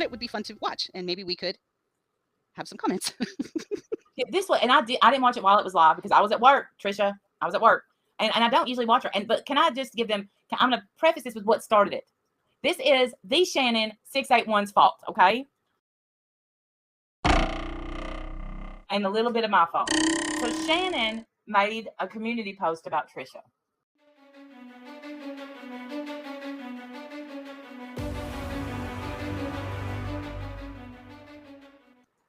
it would be fun to watch, and maybe we could have some comments. This one, and I didn't watch it while it was live because I was at work, Trisha. I was at work, and I don't usually watch her. But can I just give them? I'm going to preface this with what started it. This is the Shannon 681's fault, okay? And a little bit of my fault. So Shannon made a community post about Trisha.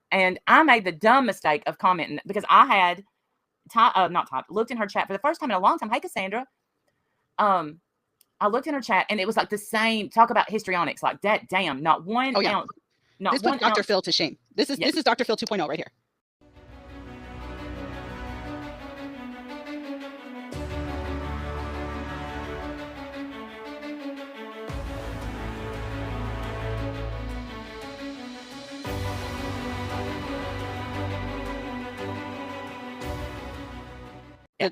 And I made the dumb mistake of commenting because I had looked in her chat for the first time in a long time. Hey, Cassandra. I looked in her chat and it was like the same talk about histrionics, like that. Damn, not one ounce. Not this one put Dr. ounce. Phil to shame. This is Dr. Phil 2.0 right here.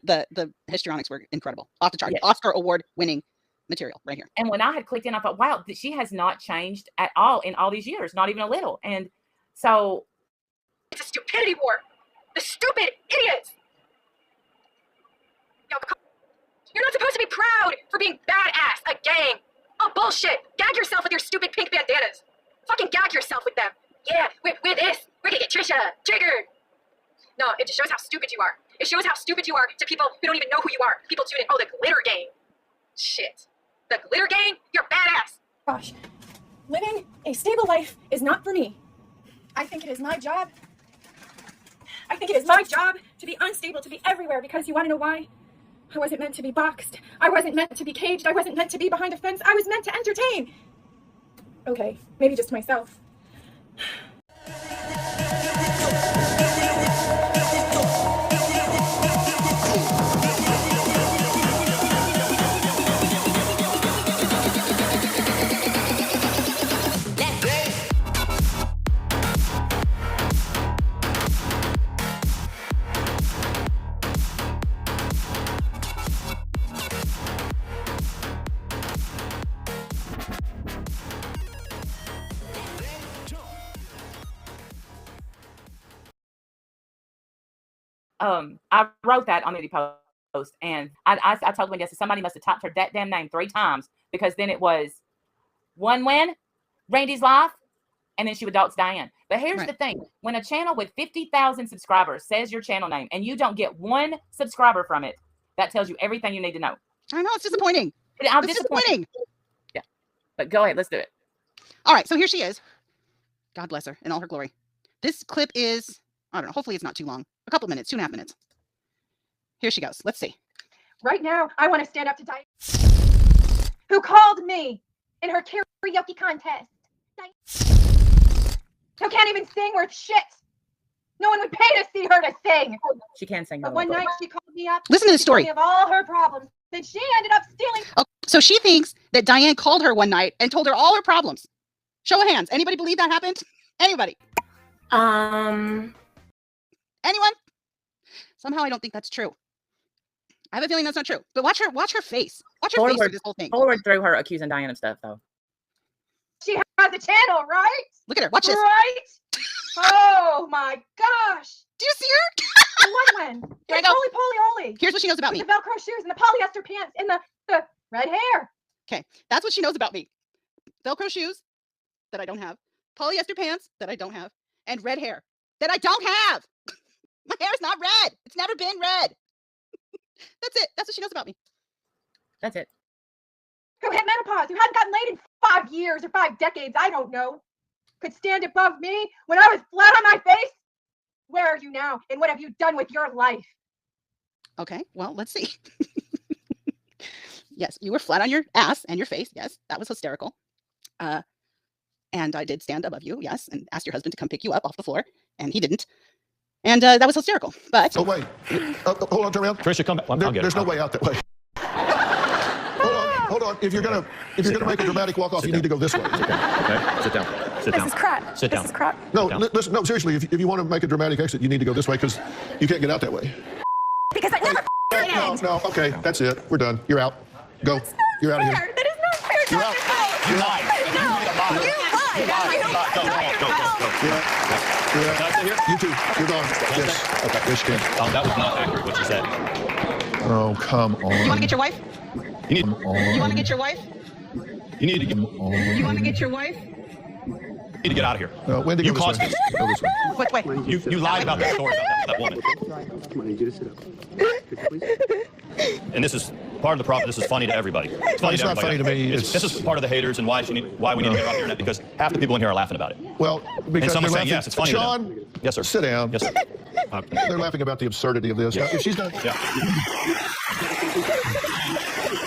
The histrionics were incredible, off the chart, Oscar award winning material right here. And when I had clicked in, I thought, wow, she has not changed at all in all these years, not even a little. And so it's a stupidity war. The stupid idiots. You're not supposed to be proud for being badass, a gang. Oh, bullshit. Gag yourself with your stupid pink bandanas. Fucking gag yourself with them. Yeah, we're this. We're gonna get Trisha triggered. No, it just shows how stupid you are. It shows how stupid you are to people who don't even know who you are. People tune in, oh, the glitter gang. Shit. The glitter gang? You're badass. Gosh, living a stable life is not for me. I think it is my job. I think it is my job to be unstable, to be everywhere, because you want to know why? I wasn't meant to be boxed. I wasn't meant to be caged. I wasn't meant to be behind a fence. I was meant to entertain. Okay, maybe just myself. I wrote that on the post, and I told Wendy, I said, somebody must have typed her that damn name 3 times, because then it was Onewen, Randy's life, and then she would dox Diane. But here's the thing. When a channel with 50,000 subscribers says your channel name and you don't get 1 subscriber from it, that tells you everything you need to know. I know, it's disappointing. It's disappointing. Yeah. But go ahead, let's do it. All right, so here she is. God bless her in all her glory. This clip is, I don't know, hopefully it's not too long. A couple minutes, 2.5 minutes. Here she goes. Let's see. Right now, I want to stand up to Diane, who called me in her karaoke contest. Who can't even sing worth shit. No one would pay to see her to sing. She can sing. But one night she called me up. Listen to the story. Of all her problems. Then she ended up stealing. Oh, so she thinks that Diane called her one night and told her all her problems. Show of hands. Anybody believe that happened? Anybody? Anyone? Somehow I don't think that's true. I have a feeling that's not true. But watch her face. Watch her face through this whole thing. Forward through her accusing Diane of stuff, though. She has a channel, right? Look at her. Watch this. Right? Oh my gosh. Do you see her? Onewen. Here I go. Holy. Here's what she knows about with me. The Velcro shoes and the polyester pants and the red hair. Okay, that's what she knows about me. Velcro shoes that I don't have, polyester pants that I don't have, and red hair that I don't have. My hair is not red. It's never been red. That's it. That's what she knows about me. That's it. Who hit menopause, who hadn't gotten laid in 5 years or 5 decades, I don't know, could stand above me when I was flat on my face? Where are you now? And what have you done with your life? Okay, well, let's see. Yes, you were flat on your ass and your face. Yes, that was hysterical. And I did stand above you, yes, and asked your husband to come pick you up off the floor, and he didn't. And that was hysterical. But oh wait, hold on, turn around. Trisha, come back. There's no way out that way. Hold on. If you're gonna make a dramatic walk off, you need to go this way. Okay, sit down. Sit down. This is crap. Sit down. This is crap. No, listen. No, seriously. If you want to make a dramatic exit, you need to go this way because you can't get out that way. Because I never did. No. Okay, that's it. We're done. You're out. Go. You're out of here. That is not fair. You're out. You lied. No, you lied. Go. Yeah. Can I stay here? You too. You're gone. Yes. Okay. Yes, you can. That was not accurate, what she said. Oh, come on. You want to get your wife? You need, You want to get your wife? you need to get, You want to get your wife? need to get out of here. Wendy, You go caused this this. way. Go this way. Wait. You lied about that story about that woman. Come on, I need you to sit up. Could you please? And this is part of the problem. This is funny to everybody. It's funny It's to not everybody. funny to me. This is part of the haters and why we need to get out here, because half the people in here are laughing about it. Well, And because someone's they're saying, yes, it's funny to them. Sean, Yes, sir. sit down. Yes, sir. They're laughing about the absurdity of this. Yeah. Now, if she's not,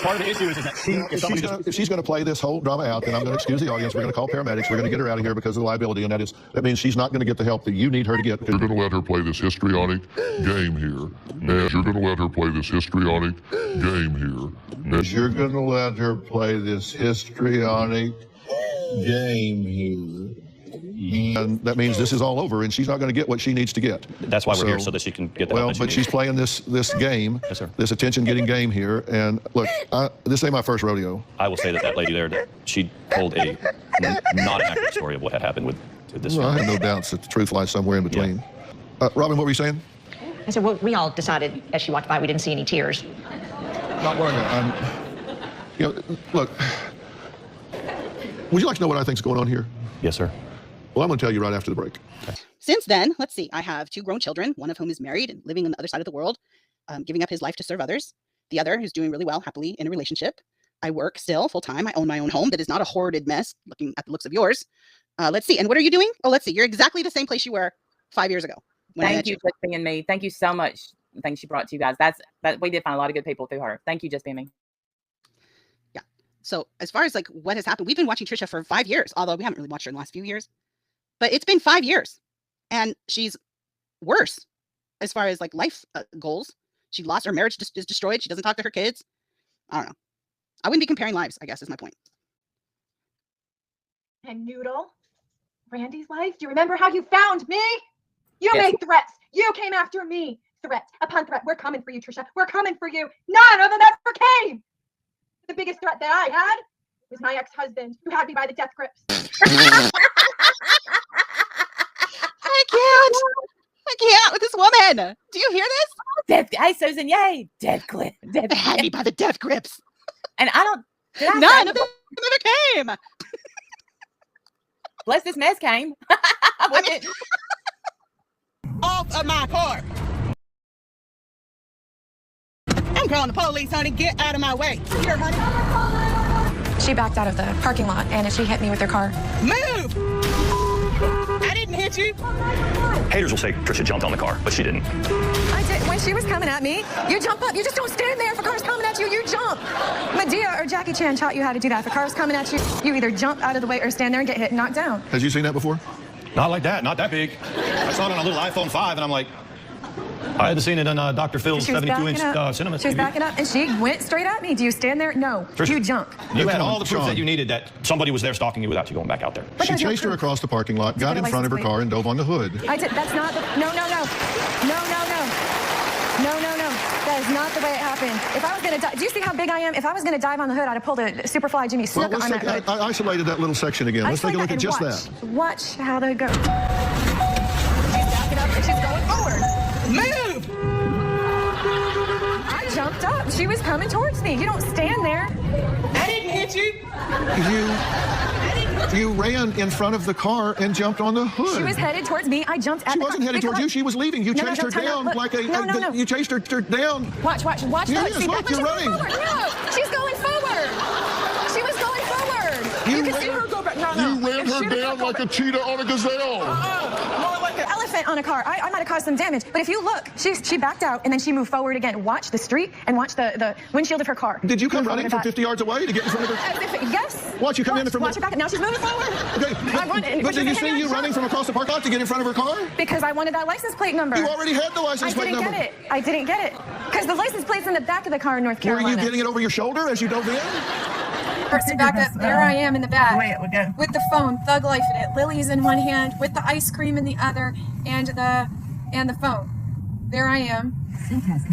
Part of the issue is that if she's going to play this whole drama out, then I'm going to excuse the audience. We're going to call paramedics. We're going to get her out of here because of the liability, and that means she's not going to get the help that you need her to get. You're going to let her play this histrionic game here. And you're going to let her play this histrionic game here. And You're going to let her play this histrionic game here. And that means this is all over, and she's not going to get what she needs to get. that's why we're here, so that she can get the Well, help that but she she's needs. playing this game, Yes, sir. this attention-getting game here. And look, this ain't my first rodeo. I will say that lady there, that she told a not an accurate story of what had happened with this. Well, I have no doubts that the truth lies somewhere in between. Robin, what were you saying? I said, well, we all decided as she walked by we didn't see any tears. Not wearing look, would you like to know what I think's going on here? Yes, sir. Well, I'm going to tell you right after the break. Since then, let's see, I have 2 grown children, one of whom is married and living on the other side of the world, giving up his life to serve others. The other who's doing really well, happily in a relationship. I work still full time. I own my own home that is not a hoarded mess, looking at the looks of yours. Let's see. And what are you doing? Oh, let's see. You're exactly the same place you were 5 years ago. When I Thank met you, Just Being Me. Thank you so much. The things she brought to you guys. That we did find a lot of good people through her. Thank you, Just Being Me. Yeah. So as far as like what has happened, we've been watching Trisha for 5 years, although we haven't really watched her in the last few years. But it's been 5 years, and she's worse as far as like life goals. She lost her marriage, is destroyed. She doesn't talk to her kids. I don't know. I wouldn't be comparing lives, I guess is my point. And Noodle, Randy's life. Do you remember how you found me? You Yes. made threats. You came after me. Threat upon threat. We're coming for you, Trisha. We're coming for you. None of them ever came. The biggest threat that I had was my ex-husband, who had me by the death grips. I can't with this woman. Do you hear this? Hey, Susan, yay. Dead clip. Dead They had me by the death grips. And I don't. Did I None say- of them ever came. Bless this mess came. Off of my car. I'm calling the police, honey. Get out of my way. Here, honey. She backed out of the parking lot and she hit me with her car. Move. I didn't hit you. Haters will say Trisha jumped on the car, but she didn't. I did. When she was coming at me, you jump up. You just don't stand there. If a car's coming at you, you jump. Medea or Jackie Chan taught you how to do that. If a car's coming at you, you either jump out of the way or stand there and get hit and knocked down. Has you seen that before? Not like that, not that big. I saw it on a little iPhone 5, and I'm like, I had seen it on Dr. Phil's She was 72-inch backing up. cinema She was TV. backing up and she went straight at me. Do you stand there? No. Trisha, You jump. You had all the proof Sean. that you needed that somebody was there stalking you without you going back out there. But She there's no chased her proof. across the parking lot, got in front of her license car, and dove on the hood. I did. That's not the. No. That is not the way it happened. If I was gonna die, do you see how big I am? If I was gonna dive on the hood, I'd have pulled a Superfly Jimmy Well, Snuka let's on that take, hood. I isolated that little section again. Let's take a look at just that. Watch how they go. She's backing up and she's going forward. Move. I jumped up. She was coming towards me. You don't stand there. I didn't hit you. You ran in front of the car and jumped on the hood. She was headed towards me. I jumped at She the wasn't car. headed towards you. She was leaving. You No, chased her time out. down Look. like a. No. You chased her down. Watch. Yes, See, look, but you're she's running. going forward. No, she's going forward. She was going forward. You can see her go back. No. you ran her down like a cheetah on a gazelle. More like an elephant on a car. I might have caused some damage, but if you look, she backed out and then she moved forward again. Watch the street and watch the windshield of her car. Did you come Move running forward from to 50 yards away to get in front of her? that. As if, yes. Watch, you come in from. Watch her back. Now she's moving forward. Okay, but did you see you running from across the parking lot to get in front of her car? Because I wanted that license plate number. You already had the license plate number. I didn't get it. Because the license plate's in the back of the car in North Were Carolina. you getting it over your shoulder as you dove in? Person back up. There I am in the back. With the phone, Thug Life in it. Lily's in one hand, with the ice cream in the other, and the phone. There I am.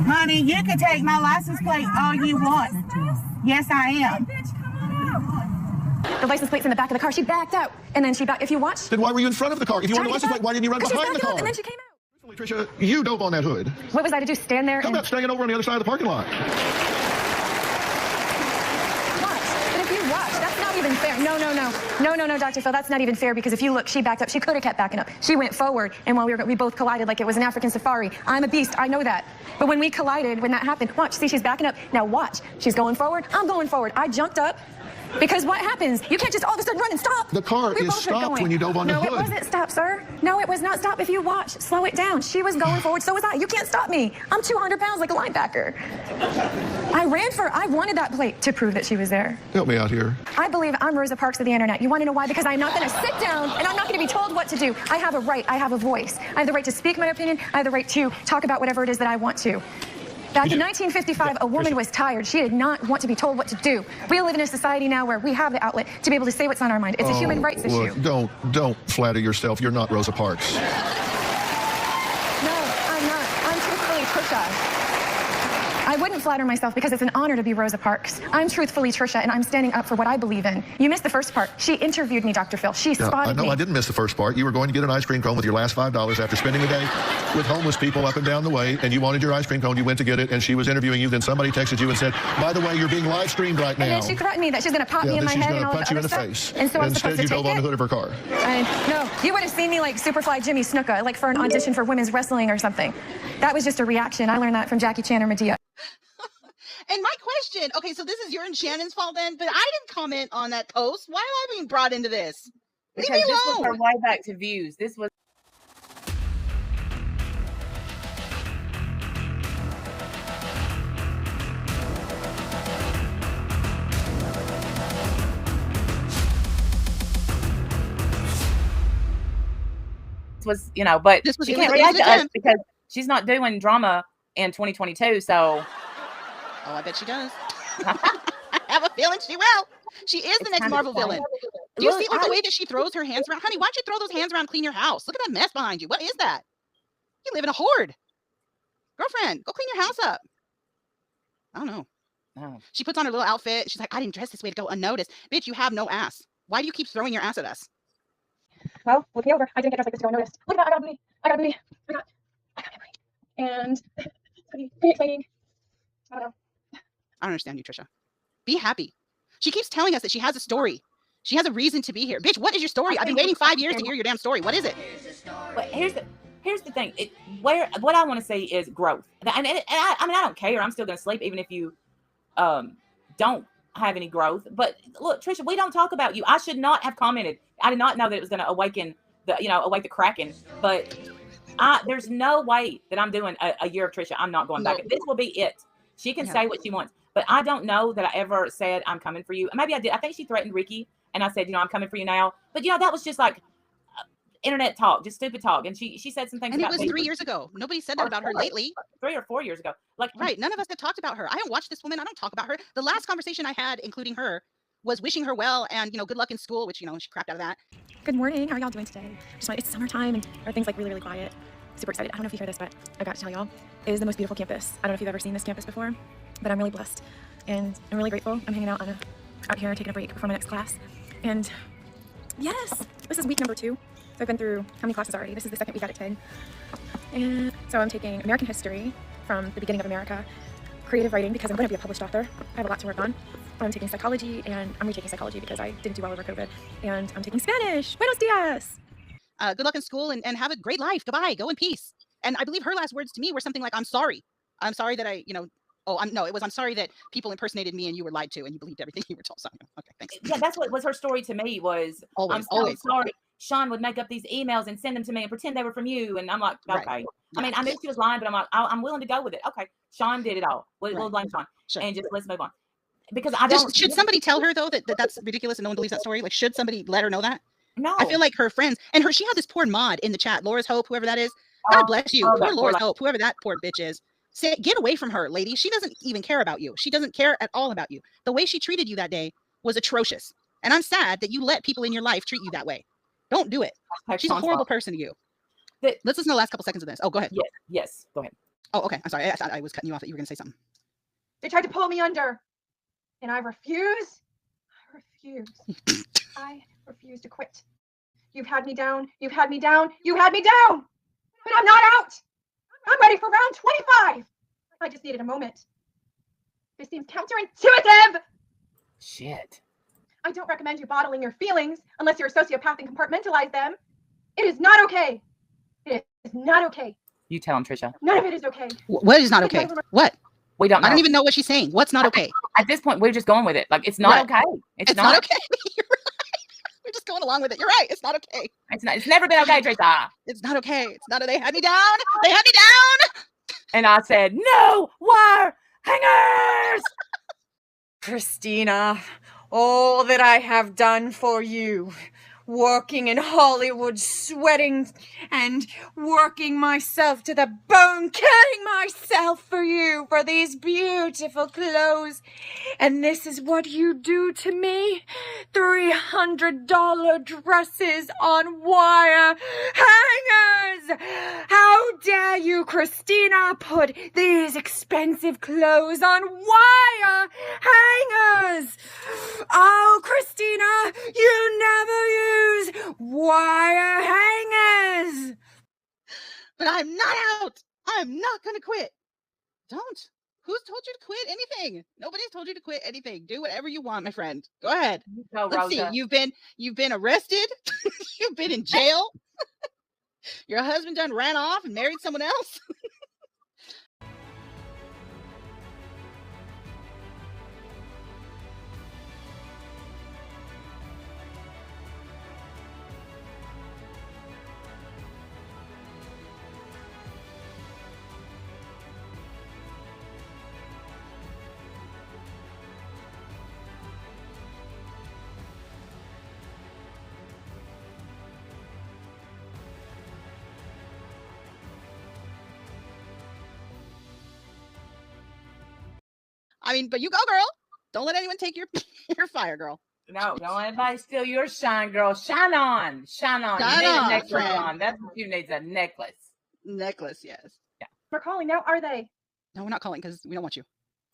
Honey, you can take my license plate all you want. Yes, I am. the license plate's in the back of the car. She backed out, and then if you watch. Then why were you in front of the car? If you wanted a license plate, why didn't you run behind the car? And then she came out. Trisha, you dove on that hood. What was I to do? Stand there? How about staying over on the other side of the parking lot? Watch. But if you watch, that's not even fair. No, Dr. Phil, that's not even fair, because if you look, she backed up. She could have kept backing up. She went forward, and while we both collided like it was an African safari. I'm a beast. I know that. But when we collided, when that happened, watch. See, she's backing up. Now watch. She's going forward. I'm going forward. I jumped up. Because what happens? You can't just all of a sudden run and stop. The car is stopped when you dove on the hood. No, it wasn't stopped, sir. No, it was not stopped. If you watch, slow it down. She was going forward, so was I. You can't stop me. I'm 200 pounds like a linebacker. I wanted that plate to prove that she was there. Help me out here. I believe I'm Rosa Parks of the internet. You want to know why? Because I'm not going to sit down and I'm not going to be told what to do. I have a right. I have a voice. I have the right to speak my opinion. I have the right to talk about whatever it is that I want to. Back in 1955, a woman was tired. She did not want to be told what to do. We live in a society now where we have the outlet to be able to say what's on our mind. It's a human rights issue. Don't flatter yourself. You're not Rosa Parks. No, I'm not. I'm Truthfully Trisha. I wouldn't flatter myself because it's an honor to be Rosa Parks. I'm Truthfully Trisha, and I'm standing up for what I believe in. You missed the first part. She interviewed me, Dr. Phil. She spotted me. No, I didn't miss the first part. You were going to get an ice cream cone with your last $5 after spending the day with homeless people up and down the way, and you wanted your ice cream cone. You went to get it, and she was interviewing you. Then somebody texted you and said, by the way, you're being live streamed right now. And then she threatened me that she's going to pop me in my head and all that other stuff. She's going to punch you in the face. And so I'm supposed to take it? Instead, you dove on the hood of her car. No, you would have seen me like Superfly Jimmy Snuka, like for an audition for women's wrestling or something. That was just a reaction. I learned that from Jackie Chan or Medea. And my question, okay, so this is your and Shannon's fault then, but I didn't comment on that post. Why am I being brought into this? Leave me alone. This was her way back to views. This was. But she can't react to us because she's not doing drama in 2022, so. Oh, I bet she does. I have a feeling she will. She is the next Marvel villain. Do you see the way that she throws her hands around? Honey, why don't you throw those hands around and clean your house? Look at that mess behind you. What is that? You live in a horde. Girlfriend, go clean your house up. I don't know. Oh. She puts on her little outfit. She's like, I didn't dress this way to go unnoticed. Bitch, you have no ass. Why do you keep throwing your ass at us? Well, look me over. I didn't get dressed like this to go unnoticed. Look at that. I got a booty. I got a booty. I got a booty. And pretty exciting. I don't know. I don't understand you, Trisha. Be happy. She keeps telling us that she has a story. She has a reason to be here. Bitch, what is your story? I've been waiting 5 years to hear your damn story. What is it? But here's the thing. What I want to say is growth. I mean, I don't care. I'm still going to sleep even if you don't have any growth. But look, Trisha, we don't talk about you. I should not have commented. I did not know that it was going to awake the Kraken. But there's no way that I'm doing a year of Trisha. I'm not going back. This will be it. She can say what she wants. But I don't know that I ever said, I'm coming for you. Maybe I did. I think she threatened Ricky. And I said, I'm coming for you now. But, that was just like internet talk, just stupid talk. And she said some things about me. And it was 3 years ago. Nobody said that about her lately. 3 or 4 years ago. Right. None of us have talked about her. I don't watch this woman. I don't talk about her. The last conversation I had, including her, was wishing her well and, good luck in school, which, she crapped out of that. Good morning. How are y'all doing today? It's summertime and everything's really, really quiet. Super excited. I don't know if you hear this, but I got to tell y'all, it is the most beautiful campus. I don't know if you've ever seen this campus before, but I'm really blessed. And I'm really grateful. I'm hanging out out here taking a break before my next class. And yes, this is week number 2. So I've been through how many classes already? This is the second week at TIG. And so I'm taking American history from the beginning of America, creative writing because I'm going to be a published author. I have a lot to work on. I'm taking psychology and I'm retaking psychology because I didn't do well over COVID. And I'm taking Spanish. Buenos dias. Good luck in school and have a great life. Goodbye. Go in peace. And I believe her last words to me were something like, I'm sorry. I'm sorry that I'm sorry that people impersonated me and you were lied to and you believed everything you were told. So, okay, thanks. Yeah, that's what was her story to me was, I'm sorry. Sean would make up these emails and send them to me and pretend they were from you. And I'm like, okay. Right. I mean, I knew she was lying, but I'm like, I'm willing to go with it. Okay, Sean did it all. We'll blame Sean. Sure. And just let's move on. Because should somebody tell her though that that's ridiculous and no one believes that story? Like, should somebody let her know that? No. I feel like her friends and she had this poor mod in the chat, Laura's Hope, whoever that is. God bless you. Poor Laura's Hope, whoever that poor bitch is. Get away from her, lady. She doesn't even care about you. She doesn't care at all about you. The way she treated you that day was atrocious. And I'm sad that you let people in your life treat you that way. Don't do it. She's a horrible person to you. Let's listen to the last couple seconds of this. Oh, go ahead. Yes. Go ahead. Oh, okay. I'm sorry. I thought I was cutting you off. That you were going to say something. They tried to pull me under. And I refuse refuse. I refuse to quit. You've had me down. You've had me down. You had me down. But I'm not out. I'm ready for round 25. I just needed a moment. This seems counterintuitive. Shit. I don't recommend you bottling your feelings unless you're a sociopath and compartmentalize them. It is not okay. It is not okay. You tell him, Trisha. None of it is okay. What is not okay? What? We don't know. I don't even know what she's saying. What's not okay? At this point, we're just going with it. Like, it's not okay. It's not okay. You're right. We're just going along with it. You're right. It's not okay. It's not. It's never been okay, Trisha. It's not okay. It's not. They had me down. They had me down. And I said, no wire hangers. Christina, all that I have done for you, working in Hollywood, sweating and working myself to the bone, killing myself for you, for these beautiful clothes. And this is what you do to me? $300 dresses on wire hangers! How dare you, Christina, put these expensive clothes on wire hangers? Oh, Christina, you never use wire hangers. But I'm not out. I'm not going to quit. Don't. Who's told you to quit anything? Nobody's told you to quit anything. Do whatever you want, my friend. Go ahead. Go, Let's see. Rosa. You've been arrested. You've been in jail. Your husband done ran off and married someone else. I mean, but you go, girl. Don't let anyone take your fire, girl. No, don't let anybody steal your shine, girl. Shine on. Shine on. Shine you need on, a necklace friend. on. That's what you need, a necklace. Necklace, yes. Yeah. We're calling now, are they? No, we're not calling because we don't want you.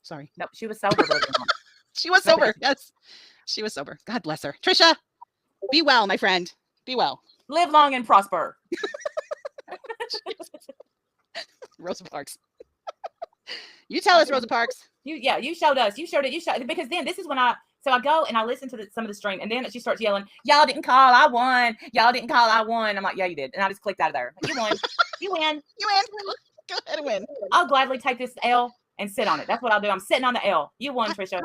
Sorry. No, she was sober. She was sober. Yes. She was sober. God bless her. Trisha, be well, my friend. Be well. Live long and prosper. Rosa Parks. You tell us, Rosa Parks. You showed us. You showed it. Because then this is when I go and I listen to some of the stream, and then she starts yelling, "Y'all didn't call, I won. Y'all didn't call, I won." I'm like, "Yeah, you did." And I just clicked out of there. You won. You win. You win. Go ahead and win. I'll gladly take this L and sit on it. That's what I'll do. I'm sitting on the L. You won, Trisha.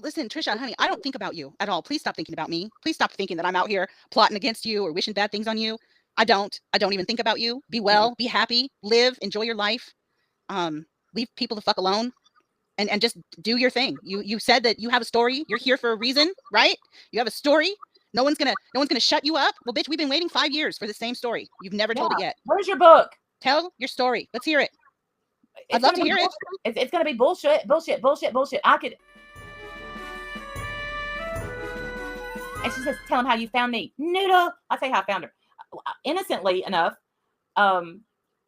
Listen, Trisha, honey, I don't think about you at all. Please stop thinking about me. Please stop thinking that I'm out here plotting against you or wishing bad things on you. I don't even think about you. Be well, be happy, live, enjoy your life. Leave people the fuck alone and just do your thing. You said that you have a story. You're here for a reason, right? You have a story. No one's gonna shut you up. Well, bitch, we've been waiting 5 years for the same story. You've never told it yet. Where's your book? Tell your story. Let's hear it. I'd love to hear it. It's gonna be bullshit. I could. And she says, "Tell him how you found me." Noodle. I'll tell you how I found her. Innocently enough,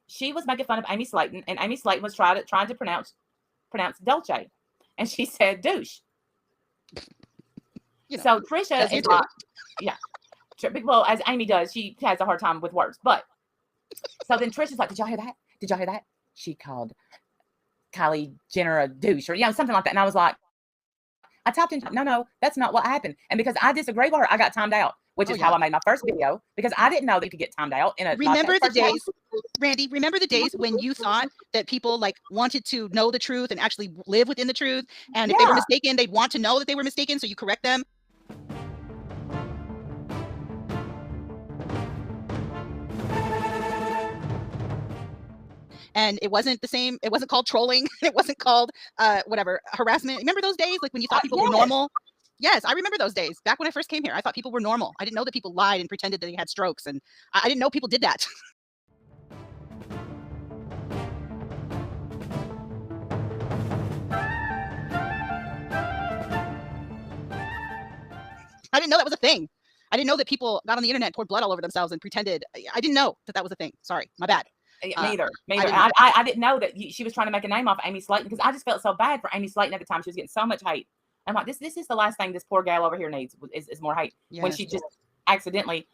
she was making fun of Amy Slayton, and Amy Slayton was trying to pronounce Dolce, and she said douche. You know, so Trisha is like, yeah. Well, as Amy does, she has a hard time with words. But so then Trisha's like, "Did y'all hear that? Did y'all hear that?" She called Kylie Jenner a douche, or something like that. And I was like, I tapped into, no, that's not what happened. And because I disagree with her, I got timed out, which is how I made my first video, because I didn't know that you could get timed out in a. Remember the days, Randy, remember the days when you thought that people like wanted to know the truth and actually live within the truth. And if they were mistaken, they'd want to know that they were mistaken. So you correct them. And it wasn't the same. It wasn't called trolling. It wasn't called harassment. Remember those days, like when you thought people were normal? Yes, I remember those days. Back when I first came here, I thought people were normal. I didn't know that people lied and pretended that they had strokes, and I didn't know people did that. I didn't know that was a thing. I didn't know that people got on the internet, poured blood all over themselves, and pretended. I didn't know that was a thing. Sorry, my bad. Me either. I didn't know that she was trying to make a name off Amy Slayton, because I just felt so bad for Amy Slayton at the time. She was getting so much hate. I'm like, this is the last thing this poor gal over here needs is more hate. Yes. When she just accidentally,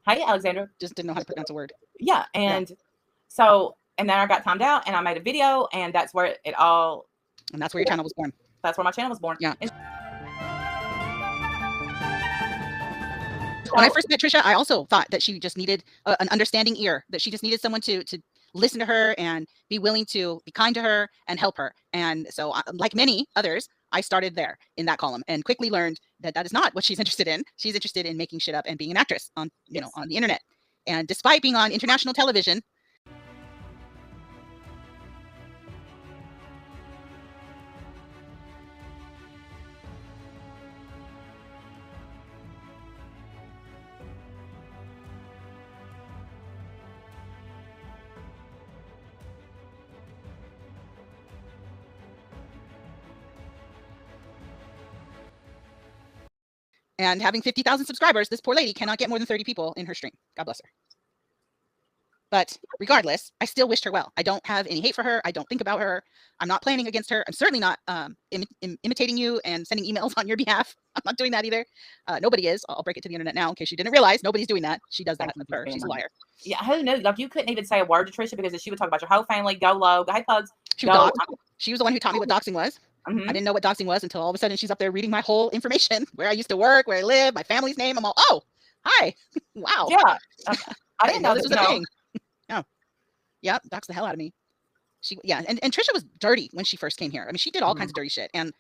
hey, Alexandra. Just didn't know how to pronounce a word. Yeah. And so, and then I got timed out and I made a video, and that's where it all. And that's where your channel was born. That's where my channel was born. Yeah. When I first met Trisha, I also thought that she just needed an understanding ear, that she just needed someone to listen to her and be willing to be kind to her and help her. And so, like many others, I started there in that column and quickly learned that that is not what she's interested in. She's interested in making shit up and being an actress on, you know, on the internet. And despite being on international television, and having 50,000 subscribers, this poor lady cannot get more than 30 people in her stream. God bless her. But regardless, I still wished her well. I don't have any hate for her. I don't think about her. I'm not planning against her. I'm certainly not imitating you and sending emails on your behalf. I'm not doing that either. Nobody is. I'll break it to the internet now in case you didn't realize. Nobody's doing that. She does that with her. She's a liar. Yeah, who knew? Like, you couldn't even say a word to Trisha, because she would talk about your whole family. Go low. Go, hey, pugs. She was the one who taught me what doxing was. I didn't know what doxing was until all of a sudden she's up there reading my whole information, where I used to work, where I live, my family's name. I'm all, oh, hi. Wow. Yeah. I didn't know this was a thing. No. Yeah, doxed the hell out of me. And Trisha was dirty when she first came here. I mean, she did all kinds of dirty shit. And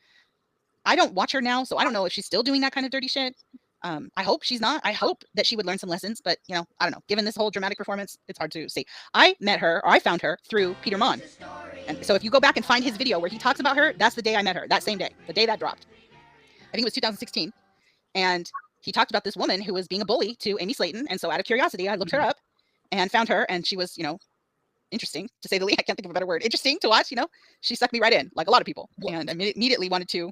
I don't watch her now, so I don't know if she's still doing that kind of dirty shit. I hope she's not. I hope that she would learn some lessons, but you know, I don't know. Given this whole dramatic performance, it's hard to see. I met her, or I found her through Peter Mon. And so if you go back and find his video where he talks about her, that's the day I met her, that same day, the day that dropped. I think it was 2016. And he talked about this woman who was being a bully to Amy Slayton. And so out of curiosity, I looked her up and found her, and she was, you know, interesting to say the least. I can't think of a better word. Interesting to watch, you know. She sucked me right in, like a lot of people. And I immediately wanted to,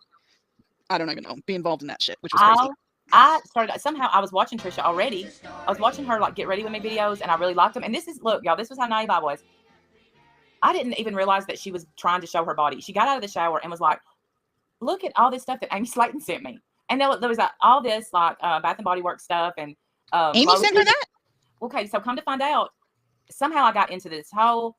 I don't even know, be involved in that shit, which was crazy. I started, somehow I was watching Trisha already. I was watching her like get ready with me videos, and I really liked them. And this is, look, y'all, this was how naive I was. I didn't even realize that she was trying to show her body. She got out of the shower and was like, look at all this stuff that Amy Slayton sent me. And there was like, all this like Bath and Body Works stuff. And Amy sent her that? Okay, so come to find out, somehow I got into this whole,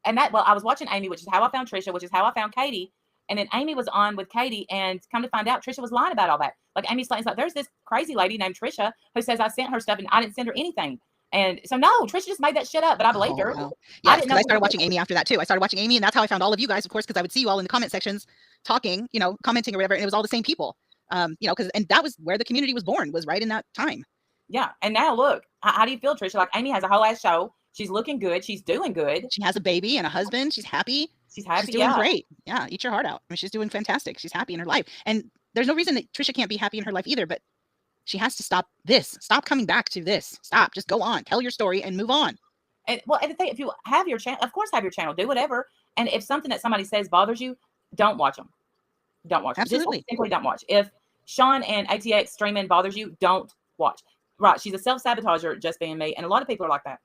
and that, well, I was watching Amy, which is how I found Trisha, which is how I found Katie. And then Amy was on with Katie, and come to find out, Trisha was lying about all that. Like, Amy Slayton's like, there's this crazy lady named Trisha who says I sent her stuff and I didn't send her anything. And so, no, Trisha just made that shit up, but I believed her. Wow. Yeah, I started watching Amy after that too. I started watching Amy, and that's how I found all of you guys, of course, because I would see you all in the comment sections talking, you know, commenting or whatever, and it was all the same people. You know, and that was where the community was born, was right in that time. Yeah, and now look, how do you feel, Trisha? Like, Amy has a whole ass show. She's looking good. She's doing good. She has a baby and a husband. She's happy. She's doing great. Yeah, eat your heart out. I mean, she's doing fantastic. She's happy in her life, and there's no reason that Trisha can't be happy in her life either. But she has to stop this. Stop coming back to this. Stop. Just go on. Tell your story and move on. And well, and the thing, if you have your channel, of course, have your channel. Do whatever. And if something that somebody says bothers you, don't watch them. Don't watch them. Absolutely. Just simply don't watch. If Sean and ATX streaming bothers you, don't watch. Right. She's a self-sabotager, just being me. And a lot of people are like that.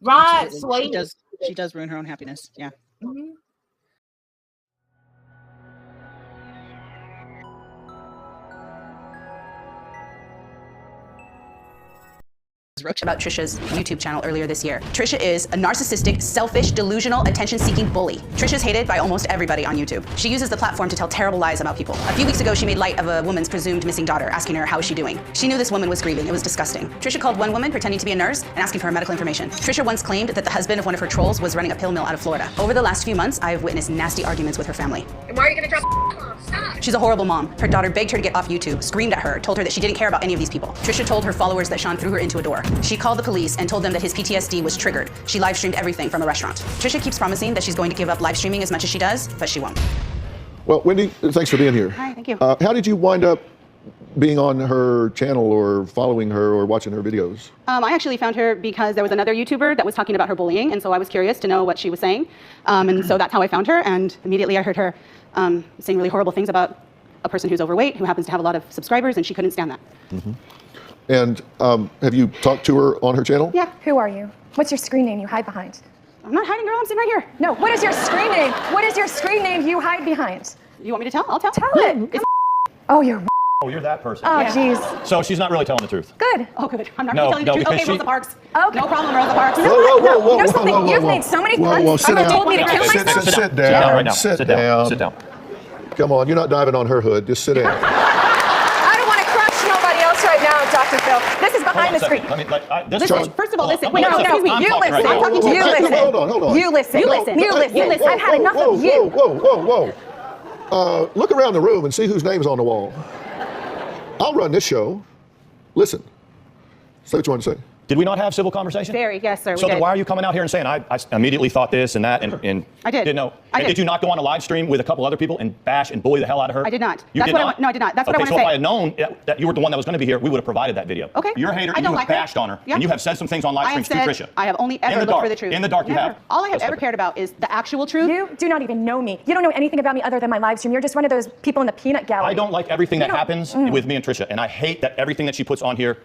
Right. Absolutely. She does ruin her own happiness. Yeah. Mm-hmm. Wrote about Trisha's YouTube channel earlier this year. Trisha is a narcissistic, selfish, delusional, attention-seeking bully. Trisha's hated by almost everybody on YouTube. She uses the platform to tell terrible lies about people. A few weeks ago, she made light of a woman's presumed missing daughter, asking her how is she doing. She knew this woman was grieving. It was disgusting. Trisha called one woman pretending to be a nurse and asking for her medical information. Trisha once claimed that the husband of one of her trolls was running a pill mill out of Florida. Over the last few months, I've witnessed nasty arguments with her family. And why are you gonna drop mom? Stop. She's a horrible mom. Her daughter begged her to get off YouTube, screamed at her, told her that she didn't care about any of these people. Trisha told her followers that Sean threw her into a door. She called the police and told them that his PTSD was triggered. She live streamed everything from a restaurant. Trisha keeps promising that she's going to give up live streaming as much as she does, but she won't. Well, Wendy, thanks for being here. Hi, thank you. How did you wind up being on her channel or following her or watching her videos? I actually found her because there was another YouTuber that was talking about her bullying, and so I was curious to know what she was saying. And so that's how I found her, and immediately I heard her saying really horrible things about a person who's overweight, who happens to have a lot of subscribers, and she couldn't stand that. Mm-hmm. And have you talked to her on her channel? Yeah. Who are you? What's your screen name you hide behind? I'm not hiding, girl. I'm sitting right here. No, what is your screen name? What is your screen name you hide behind? You want me to tell? I'll tell. Tell it. Oh, you're. Oh, you're that person. Oh, jeez. So she's not really telling the truth. Good. Oh, good. I'm not really telling the truth. Okay, Rosa Parks. Okay. No problem, Rosa Parks. You know something? You've made so many puns. Someone told me to kill myself. Sit down. Right now. Sit down. Sit down. Come on, you're not diving on her hood. Just sit down. I don't want to crush nobody else right now, Dr. Phil. This is behind the screen. First of all, listen. Wait, no, excuse me. You listen. I'm talking to you. Listen. Hold on. You listen. You listen. You listen. I've had enough of you. Whoa. Look around the room and see whose name's on the wall. I'll run this show. Listen. Say what you want to say. Did we not have civil conversation? Very, yes, sir. So then why are you coming out here and saying, I immediately thought this and that, and I did. Didn't know. I did. Did you not go on a live stream with a couple other people and bash and bully the hell out of her? I did not. You That's did what not? No, I did not. That's what I want to so say. if I had known that you were the one that was going to be here, we would have provided that video. Okay. You're a hater, I and don't you like have bashed on her, and you have said some things on live streams to Trisha. I have only ever looked for the truth. In the dark, you have. All I have ever cared about is the actual truth. You do not even know me. You don't know anything about me other than my live stream. You're just one of those people in the peanut gallery. I don't like everything that happens with me and Trisha, and I hate that everything that she puts on here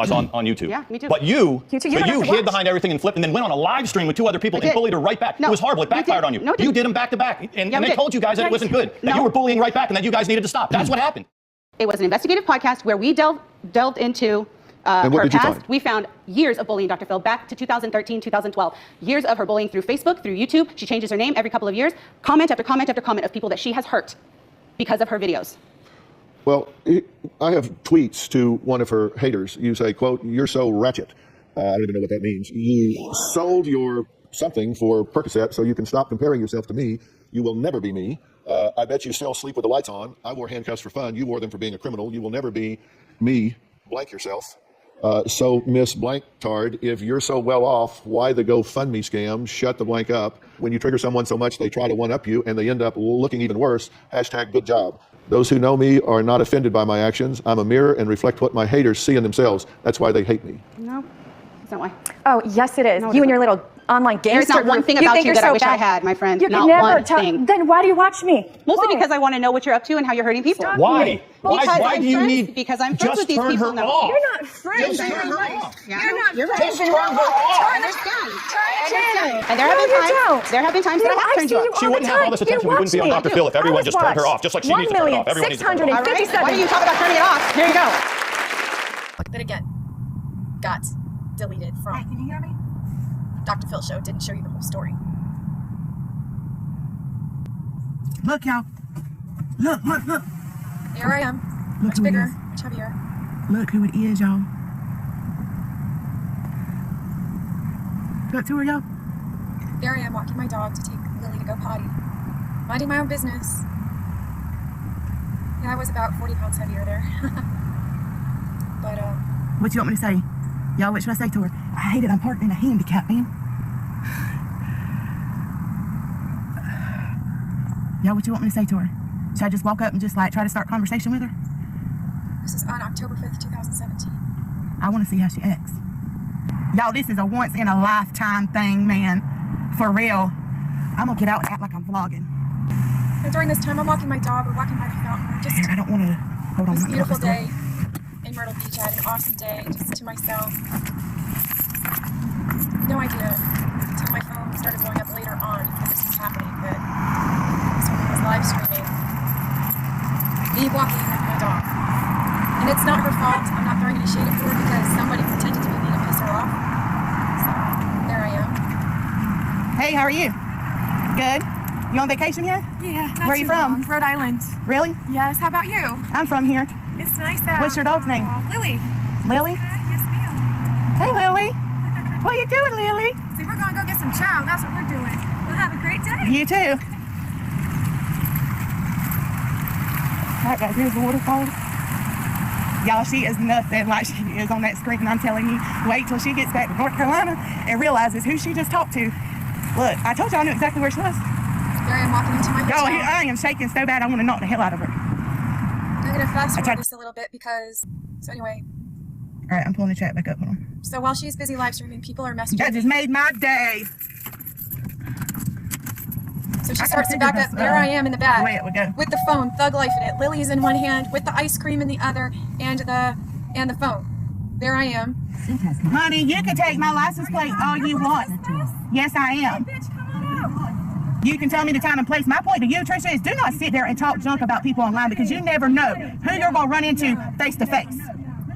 is on YouTube. Yeah, me too. But you hid watch. behind everything and flipped, and then went on a live stream with two other people and bullied her right back. No, it was horrible. It backfired on you. No, it you didn't. did them back to back, and Yeah, we they did. told you guys that it wasn't good. That you were bullying right back, and that you guys needed to stop. That's what happened. It was an investigative podcast where we delved into And what her did you past. find? We found years of bullying Dr. Phil back to 2013, 2012. Years of her bullying through Facebook, through YouTube. She changes her name every couple of years. Comment after comment after comment of people that she has hurt because of her videos. Well, I have tweets to one of her haters. You say, quote, "You're so ratchet." I don't even know what that means. You sold your something for Percocet so you can stop comparing yourself to me. You will never be me. I bet you still sleep with the lights on. I wore handcuffs for fun. You wore them for being a criminal. You will never be me. Blank yourself. So, Miss Blank Tard, if you're so well off, why the GoFundMe scam? Shut the blank up. When you trigger someone so much, they try to one-up you, and they end up looking even worse. Hashtag good job. Those who know me are not offended by my actions. I'm a mirror and reflect what my haters see in themselves. That's why they hate me. No, that's not why. Oh, yes, it is. No, you and your little online gangster There's not one group. thing about think you you're that I so wish I bad. had, my friend. You Not can never one tell. thing. Then why do you watch me? Mostly because I want to know what you're up to and how you're hurting people. Why? Why do you need? Because I'm friends with these turn people her now. off. You're not friends. Just turn her off. You're not You're friends. Just turn her off. And there have been times that I have turned you off. She wouldn't have all this attention. We wouldn't be on Dr. Phil if everyone just turned her off, just like she needs to turn her off. Everyone needs to turn her off. All right. Why do you talk about turning it off? Here you go. That again got deleted from. Can you hear me? Dr. Phil show didn't show you the whole story. Look, y'all. Look. Here I am. Look Much who it bigger, is. much heavier. Look who it is, y'all. Look to her, y'all. There I am walking my dog to take Lily to go potty. Minding my own business. Yeah, I was about 40 pounds heavier there. But, What you want me to say? Y'all, what should I say to her? I hate it. I'm parked in a handicap, man. Y'all, what you want me to say to her? Should I just walk up and just like try to start a conversation with her? this is on October 5th, 2017. I want to see how she acts. Y'all, this is a once in a lifetime thing, man. For real. I'm gonna get out and act like I'm vlogging. And during this time, I'm walking my dog. We're walking by the fountain. We're just. I don't want to. Hold on. It was a I'm not beautiful gonna day in Myrtle Beach. I had an awesome day just to myself. No idea until my phone started blowing up later on that this was happening, that someone was live streaming me walking with my dog. And it's not her fault. I'm not throwing any shade at her because somebody pretended to be me to piss her off. So there I am. Hey, how are you? Good. You on vacation here? Yeah. Where are you from? Rhode Island. Really? Yes. How about you? I'm from here. It's nice out. What's your dog's name? Lily. Lily? Yes, ma'am. Hey, Lily. What are you doing, Lily? See, we're gonna go get some chow. That's what we're doing. We'll have a great day. You too. Alright guys, here's the waterfall. Y'all, she is nothing like she is on that screen. I'm telling you, wait till she gets back to North Carolina and realizes who she just talked to. Look, I told you I knew exactly where she was. There I am walking into my hotel. Y'all, I am shaking so bad I want to knock the hell out of her. I'm gonna fast forward this a little bit because, so anyway. Alright, I'm pulling the chat back up. Hold on. So while she's busy live streaming, people are messaging That me. just made my day. So she starts to back up. There I am in the back the way it would go. with the phone, thug life in it. Lily's in one hand with the ice cream in the other, and the phone. there I am. Honey, you can take my license plate all you want. Yes, I am. You can tell me the time and place. My point to you, Trisha, is do not sit there and talk junk about people online because you never know who you're going to run into face to face.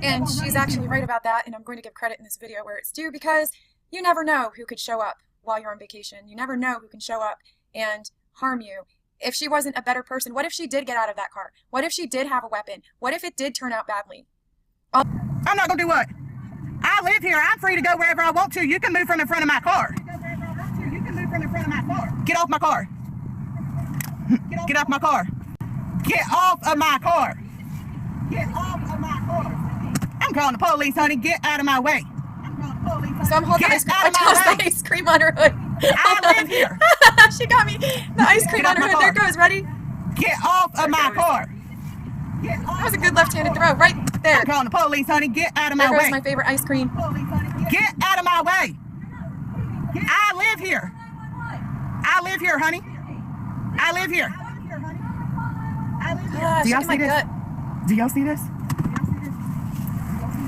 And she's actually right about that, and I'm going to give credit in this video where it's due because you never know who could show up while you're on vacation. You never know who can show up and harm you. If she wasn't a better person, what if she did get out of that car? What if she did have a weapon? What if it did turn out badly? I'm not going to do what? I live here. I'm free to go wherever I want to. You can move from in front of my car. Get off my car. Get off my car. Get off of my car. Get off of my car. I'm calling the police, honey. Get out of my way. So I'm holding the ice cream on her hood. I live here. She got me the ice cream on her hood. There it goes. Ready? Get off of my car. That was a good left-handed throw. Right there. I'm calling the police, honey. Get out of my way. There goes my favorite ice cream. Get out of my way. I live here. I live here, honey. I live here. Do y'all see this? Do y'all see this?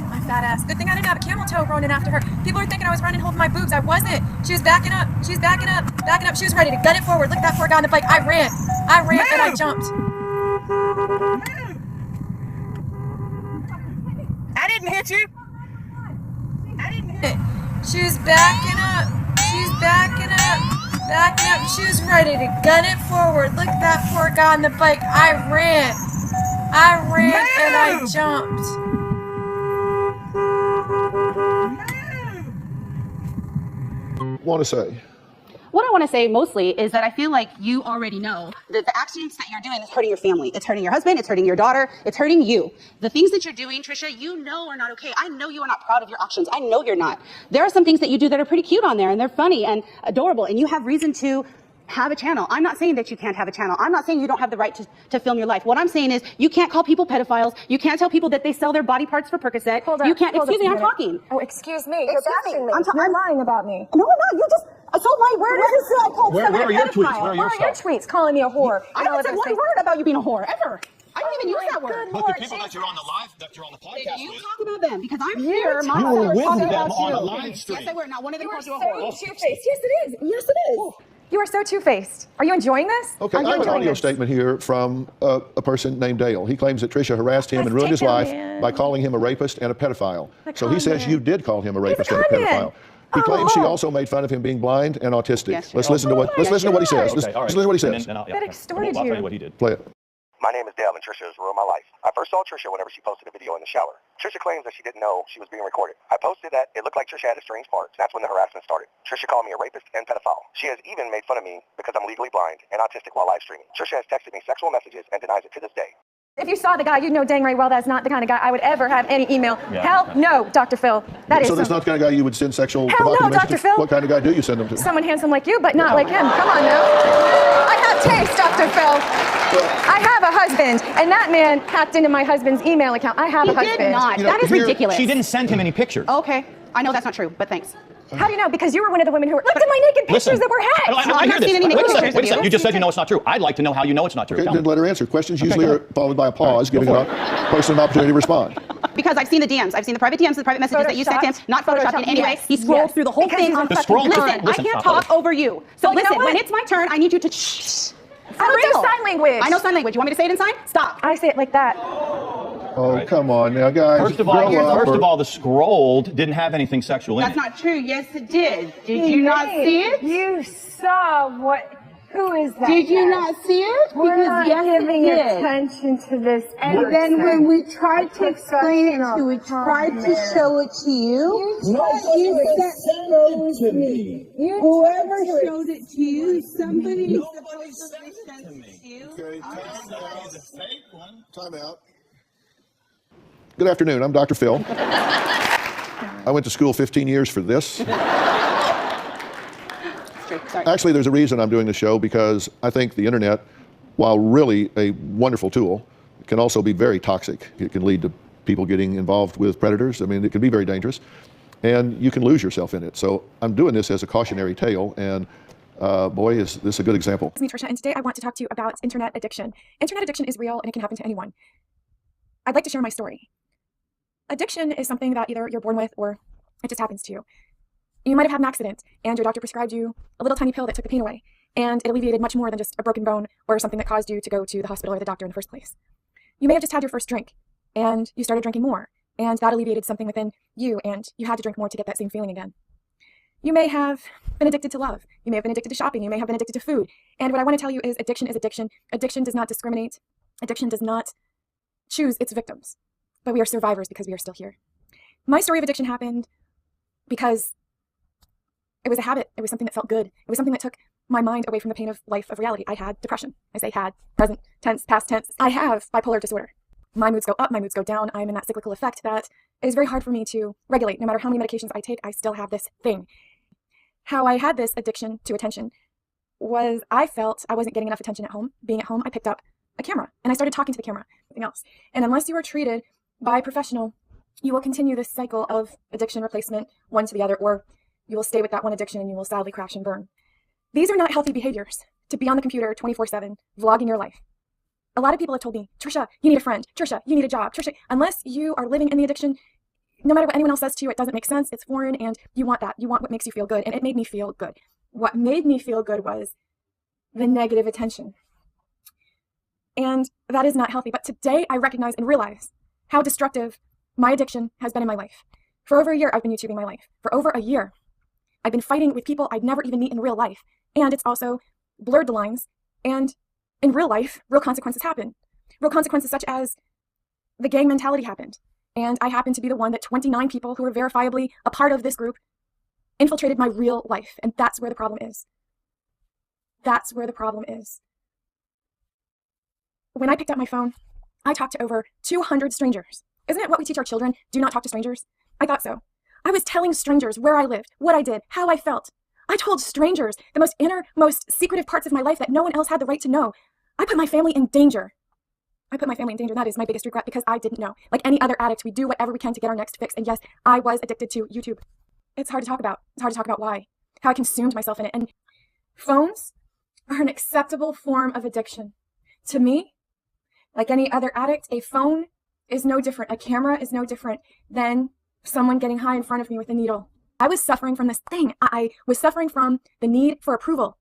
My fat ass. Good thing I didn't have a camel toe running after her. People are thinking I was running holding my boobs. I wasn't. She was backing up. She was backing up. Backing up. She was ready to gun it forward. Look at that poor guy on the bike. I ran. I ran and I jumped. I didn't hit you. She was backing up. She's backing up. Backing up. She was ready to gun it forward. Look at that poor guy on the bike. I ran. I ran and I jumped. Want to say? What I want to say mostly is that I feel like you already know that the actions that you're doing is hurting your family. It's hurting your husband. It's hurting your daughter. It's hurting you. The things that you're doing, Trisha, you know are not okay. I know you are not proud of your actions. I know you're not. There are some things that you do that are pretty cute on there, and they're funny and adorable, and you have reason to have a channel. I'm not saying that you can't have a channel. I'm not saying you don't have the right to film your life. What I'm saying is you can't call people pedophiles. You can't tell people that they sell their body parts for Percocet. Hold on. You can't. Hold Excuse me, on I'm talking. Oh, excuse me. Excuse You're me. You're lying about me. No, I'm not. You just. So where does it say I called Where somebody are your a tweets? pedophile? Where are Where are your tweets calling me a whore? I haven't said one word about you being a whore ever. I didn't even use that word. But the people that you're on the live, that you're on the podcast You with, talk about them because I'm here. you were with talking them about on you. a live stream. Yes, they were. Not one of them called you a so whore. two-faced. Yes, it is. Yes, it is. You are so two-faced. Are you enjoying this? Okay, I have an audio statement here from a person named Dale. He claims that Trisha harassed him and ruined his life by calling him a rapist and a pedophile. So he says you did call him a rapist and a pedophile. He claims she also made fun of him being blind and autistic. Yes, let's listen to what he says. Okay, Let's listen to what he says. That extorted I'll tell you. you what he did. Play it. My name is Dale, and Trisha has ruined my life. I first saw Trisha whenever she posted a video in the shower. Trisha claims that she didn't know she was being recorded. I posted that it looked like Trisha had a strange part. That's when the harassment started. Trisha called me a rapist and pedophile. She has even made fun of me because I'm legally blind and autistic while live streaming. Trisha has texted me sexual messages and denies it to this day. If you saw the guy, you'd know dang right well that's not the kind of guy I would ever have any email. Yeah. Hell no, Dr. Phil. That is So that's not the kind of guy you would send sexual Hell no, provocative Dr. messages? Phil. What kind of guy do you send them to? someone handsome like you, but not like him. Come on now. I have taste, Dr. Phil. I have a husband, and that man hacked into my husband's email account. I have a husband. He did not. You know, That is here- ridiculous. She didn't send him any pictures. Okay. I know that's not true, but thanks. How do you know? Because you were one of the women who were, look at my naked pictures that were hacked. I want to I've hear not this. seen any Wait a naked second, pictures wait a of second. you. You just said you know it's not true. I'd like to know how you know it's not true. Okay, Tell then me. let her answer. Questions Okay, usually go are followed by a pause, giving a person an opportunity to respond. Because I've seen the DMs. I've seen the private DMs, the private messages that you sent him. Not photoshopped in any way. He scrolled through the whole thing. he's a The scroll- Listen, listen, I can't Papa. talk over you. So Well, you know listen, what? when it's my turn, I need you to shh. I don't do sign language. I know sign language. You want me to say it in sign? Stop. I say it like that. Oh, come on now, guys. First of Grow up. all, the scrolled didn't have anything sexual in That's it. not true. Yes, it did. Did you not see it? You saw what? Who is that? Did you guy? not see it? We're Because not yes, giving it did. attention to this. And then when we tried to explain it to you, tried to show it to you, you sent those to me. Whoever showed it to you, somebody sent it to you. Okay, time out. Good afternoon. I'm Dr. Phil. I went to school 15 years for this. Sorry. Actually, there's a reason I'm doing the show, because I think the internet, while really a wonderful tool, can also be very toxic. It can lead to people getting involved with predators. I mean, it can be very dangerous, and you can lose yourself in it. So I'm doing this as a cautionary tale, and boy, is this a good example. It's me, Trisha, and today I want to talk to you about internet addiction. Internet addiction is real, and it can happen to anyone. I'd like to share my story. Addiction is something that either you're born with or it just happens to you. You might have had an accident and your doctor prescribed you a little tiny pill that took the pain away, and it alleviated much more than just a broken bone or something that caused you to go to the hospital or the doctor in the first place. You may have just had your first drink and you started drinking more, and that alleviated something within you, and you had to drink more to get that same feeling again. You may have been addicted to love. You may have been addicted to shopping. You may have been addicted to food. And what I want to tell you is addiction is addiction. Addiction does not discriminate. Addiction does not choose its victims. But we are survivors because we are still here. My story of addiction happened because it was a habit. It was something that felt good. It was something that took my mind away from the pain of life, of reality. I had depression. I say had, present tense, past tense. I have bipolar disorder. My moods go up, my moods go down. I'm in that cyclical effect that is very hard for me to regulate. No matter how many medications I take, I still have this thing. How I had this addiction to attention was I felt I wasn't getting enough attention at home. Being at home, I picked up a camera and I started talking to the camera, nothing else. And unless you are treated by a professional, you will continue this cycle of addiction replacement, one to the other, or you will stay with that one addiction and you will sadly crash and burn. These are not healthy behaviors, to be on the computer 24/7, vlogging your life. A lot of people have told me, Trisha, you need a friend. Trisha, you need a job. Trisha, unless you are living in the addiction, no matter what anyone else says to you, it doesn't make sense. It's foreign and you want that. You want what makes you feel good. And it made me feel good. What made me feel good was the negative attention. And that is not healthy. But today I recognize and realize how destructive my addiction has been in my life. For over a year, I've been YouTubing my life. For over a year, I've been fighting with people I'd never even meet in real life. And it's also blurred the lines. And in real life, real consequences happen. Real consequences such as the gang mentality happened. And I happened to be the one that 29 people who were verifiably a part of this group infiltrated my real life. And that's where the problem is. That's where the problem is. When I picked up my phone, I talked to over 200 strangers. Isn't it what we teach our children? Do not talk to strangers. I thought so. I was telling strangers where I lived, what I did, how I felt. I told strangers the most inner, most secretive parts of my life that no one else had the right to know. I put my family in danger. I put my family in danger. That is my biggest regret because I didn't know. Like any other addict, we do whatever we can to get our next fix. And yes, I was addicted to YouTube. It's hard to talk about. It's hard to talk about why. How I consumed myself in it. And phones are an acceptable form of addiction. To me, like any other addict, a phone is no different. A camera is no different than someone getting high in front of me with a needle. I was suffering from this thing. I was suffering from the need for approval.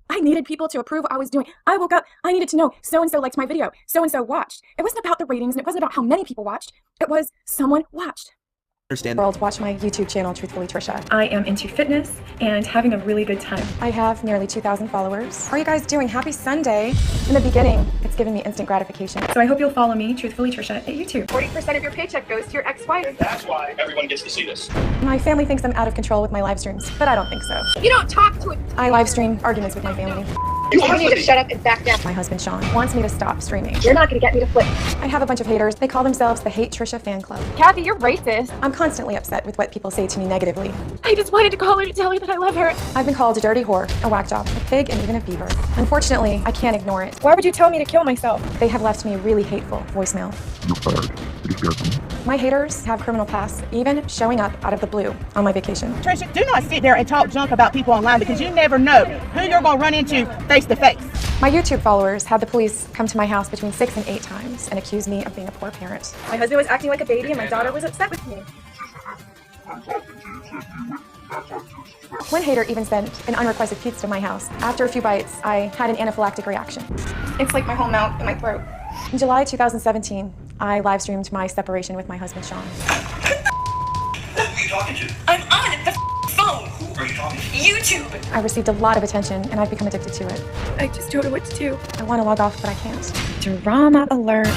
I needed people to approve what I was doing. I woke up, I needed to know so-and-so liked my video, so-and-so watched. It wasn't about the ratings and it wasn't about how many people watched. It was someone watched. World, watch my YouTube channel, Truthfully Trisha. I am into fitness and having a really good time. I have nearly 2,000 followers. How are you guys doing? Happy Sunday. In the beginning, it's given me instant gratification. So I hope you'll follow me, Truthfully Trisha, at YouTube. 40% of your paycheck goes to your ex-wife. That's why everyone gets to see this. My family thinks I'm out of control with my live streams, but I don't think so. You don't talk to it. I live stream arguments with my family. You need to shut up and back down. My husband, Sean, wants me to stop streaming. You're not going to get me to flip. I have a bunch of haters. They call themselves the Hate Trisha fan club. Kathy, you're racist. I'm constantly upset with what people say to me negatively. I just wanted to call her to tell her that I love her. I've been called a dirty whore, a whack job, a pig, and even a beaver. Unfortunately, I can't ignore it. Why would you tell me to kill myself? They have left me a really hateful voicemail. You're fired. You scared me. My haters have criminal pasts, even showing up out of the blue on my vacation. Trisha, do not sit there and talk junk about people online because you never know who you're going to run into face to face. My YouTube followers had the police come to my house between 6 and 8 times and accuse me of being a poor parent. My husband was acting like a baby and my daughter was upset with me. One hater even sent an unrequested pizza to my house. After a few bites, I had an anaphylactic reaction. It's like my whole mouth and my throat. In July 2017, I live streamed my separation with my husband, Sean. Who are you talking to? I'm on the phone. Who are you talking to? YouTube. I received a lot of attention and I've become addicted to it. I just don't know what to do. I want to log off, but I can't. Drama alert.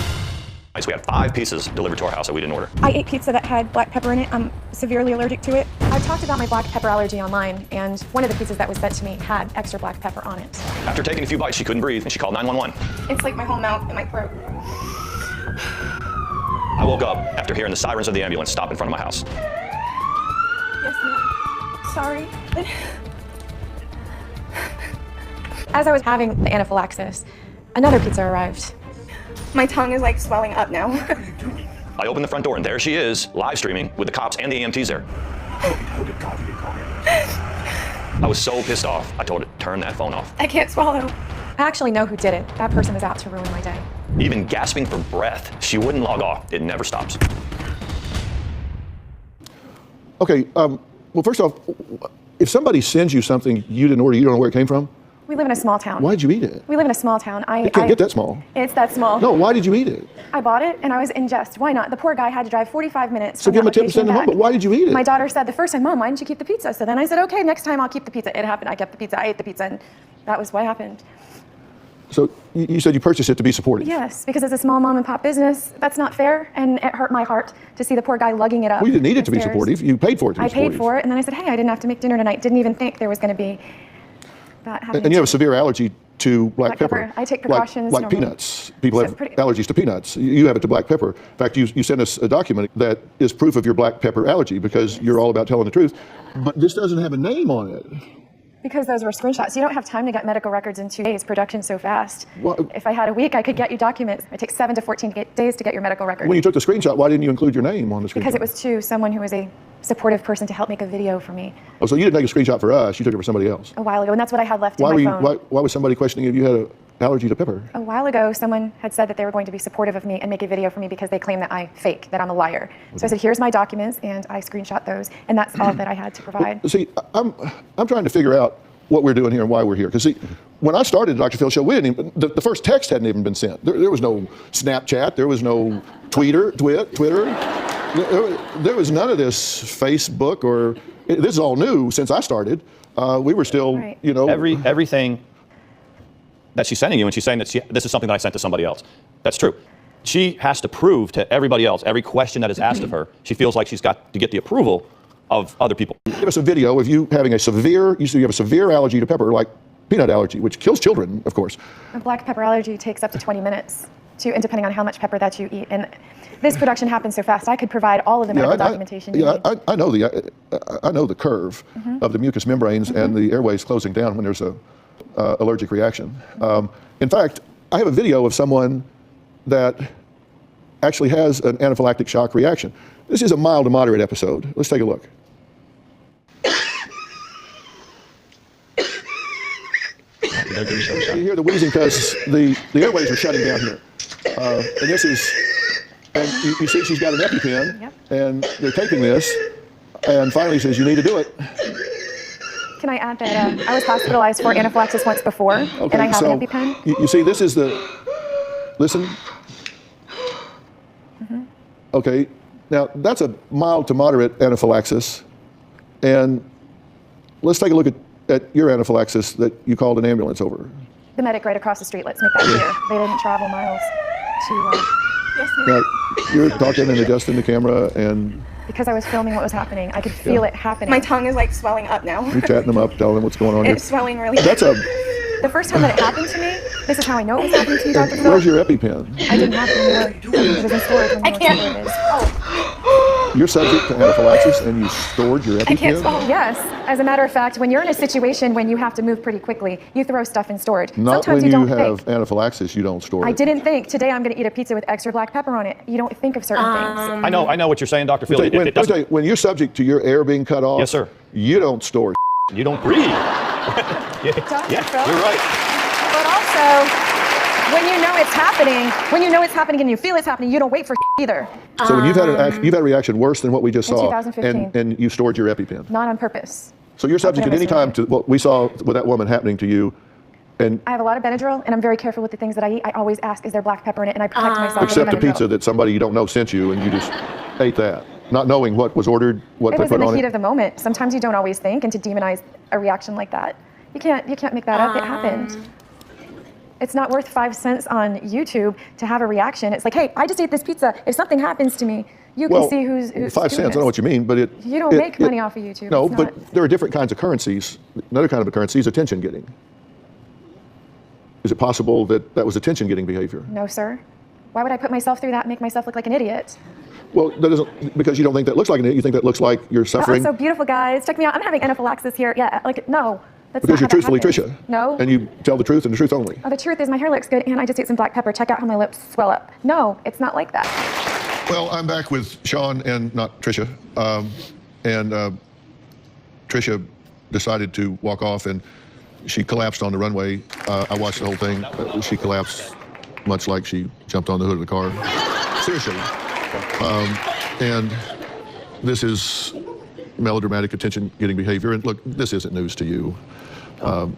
So we had 5 pizzas delivered to our house that we didn't order. I ate pizza that had black pepper in it. I'm severely allergic to it. I've talked about my black pepper allergy online, and one of the pizzas that was sent to me had extra black pepper on it. After taking a few bites, she couldn't breathe and she called 911. It's like my whole mouth and my throat. I woke up after hearing the sirens of the ambulance stop in front of my house. Yes, ma'am. Sorry. As I was having the anaphylaxis, another pizza arrived. My tongue is like swelling up now. I opened the front door and there she is, live streaming with the cops and the EMTs there. Oh, good God, you didn't call me. I was so pissed off, I told her, turn that phone off. I can't swallow. I actually know who did it. That person is out to ruin my day. Even gasping for breath, she wouldn't log off. It never stops. Okay, well, first off, if somebody sends you something you didn't order, you don't know where it came from? We live in a small town. Why'd you eat it? We live in a small town. It can't get that small. It's that small. No, why did you eat it? I bought it and I was in jest. Why not? The poor guy had to drive 45 minutes. So give him a tip and send him home, but why did you eat it? My daughter said the first time, Mom, why didn't you keep the pizza? So then I said, okay, next time I'll keep the pizza. It happened. I kept the pizza. I ate the pizza, and that was what happened. So you said you purchased it to be supportive? Yes, because it's a small mom and pop business. That's not fair, and it hurt my heart to see the poor guy lugging it up. Well, you didn't need it to be supportive. You paid for it to be supportive. I paid for it, and then I said, hey, I didn't have to make dinner tonight. Didn't even think there was going to be that happening. And you have a severe allergy to black pepper. I take precautions. Like peanuts. People have allergies to peanuts. You have it to black pepper. In fact, you sent us a document that is proof of your black pepper allergy because you're all about telling the truth. But this doesn't have a name on it. Because those were screenshots. You don't have time to get medical records in 2 days. Production's so fast. Well, if I had a week, I could get you documents. It takes 7 to 14 days to get your medical record. When you took the screenshot, why didn't you include your name on the screenshot? Because it was to someone who was a supportive person to help make a video for me. Oh, so you didn't take a screenshot for us. You took it for somebody else. A while ago, and that's what I had left in my phone. Why was somebody questioning if you had an allergy to pepper? A while ago, someone had said that they were going to be supportive of me and make a video for me because they claim that I fake, that I'm a liar. So I said, here's my documents, and I screenshot those, and that's all that I had to provide. Well, see, I'm trying to figure out what we're doing here and why we're here. Because see, when I started the Dr. Phil show, we didn't even, the first text hadn't even been sent. There was no Snapchat. There was no Twitter. There was none of this Facebook or, this is all new since I started. We were still, you know. Everything that she's sending you, and she's saying that this is something that I sent to somebody else. That's true. She has to prove to everybody else, every question that is asked of her, she feels like she's got to get the approval of other people. Give us a video of you having you have a severe allergy to pepper, like peanut allergy, which kills children, of course. A black pepper allergy takes up to 20 minutes, and depending on how much pepper that you eat. And this production happens so fast, I could provide all of the medical documentation. I know the curve of the mucous membranes and the airways closing down when there's a allergic reaction. In fact, I have a video of someone that actually has an anaphylactic shock reaction. This is a mild to moderate episode. Let's take a look. You hear the wheezing because the airways are shutting down here. And this is, and you see she's got an EpiPen, and they're taping this, and finally says, you need to do it. Can I add that I was hospitalized for anaphylaxis once before, and I have an EpiPen? You see, this is listen. Okay, now that's a mild to moderate anaphylaxis, and let's take a look at your anaphylaxis that you called an ambulance over. The medic right across the street, let's make that clear. They didn't travel miles to... Now, you're talking and adjusting the camera, and... Because I was filming what was happening, I could feel it happening. My tongue is like swelling up now. You're chatting them up, telling them what's going on here. It's swelling really bad. The first time that it happened to me, this is how I know it was happening to you, Dr. Phil. Where's your EpiPen? I didn't have it anymore. It was in storage when you know where it is. You're subject to anaphylaxis and you stored your EpiPen? I can't swallow. Yes. As a matter of fact, when you're in a situation when you have to move pretty quickly, you throw stuff in storage. Not Sometimes when you you don't have think. anaphylaxis, you don't store it. I didn't think, today I'm going to eat a pizza with extra black pepper on it. You don't think of certain things. I know what you're saying, Dr. Phil. When you're subject to your air being cut off, yes, sir. You don't store. You don't breathe. Yeah, you're right. But also, when you know it's happening and you feel it's happening, you don't wait for either. So when you've had a reaction worse than what we just In saw, 2015. and you stored your EpiPen. Not on purpose. So you're subject at any time to what we saw with that woman happening to you. And I have a lot of Benadryl, and I'm very careful with the things that I eat. I always ask, is there black pepper in it? And I protect myself. Except with the Benadryl. pizza that somebody you don't know sent you, and you just ate that, not knowing what was ordered, what they put on it. It was in the heat of the moment. Sometimes you don't always think, and to demonize a reaction like that, you can't make that up. It happened. It's not worth 5 cents on YouTube to have a reaction. It's like, hey, I just ate this pizza. If something happens to me, you can see who's 5 cents. I know what you mean, but you don't make money off of YouTube. No, but there are different kinds of currencies. Another kind of a currency is attention getting. Is it possible that that was attention getting behavior? No, sir. Why would I put myself through that and make myself look like an idiot? Well, that doesn't, because you don't think that looks like an idiot. You think that looks like you're suffering. Oh, I'm so beautiful, guys. Check me out. I'm having anaphylaxis here. Yeah, like, no. That's because not you're how that truthfully happens. Trisha. No. And you tell the truth and the truth only. Oh, the truth is my hair looks good and I just ate some black pepper. Check out how my lips swell up. No, it's not like that. Well, I'm back with Sean and not Trisha. Trisha decided to walk off and she collapsed on the runway. I watched the whole thing. She collapsed much like she jumped on the hood of the car. Seriously. And this is melodramatic attention-getting behavior. And look, this isn't news to you.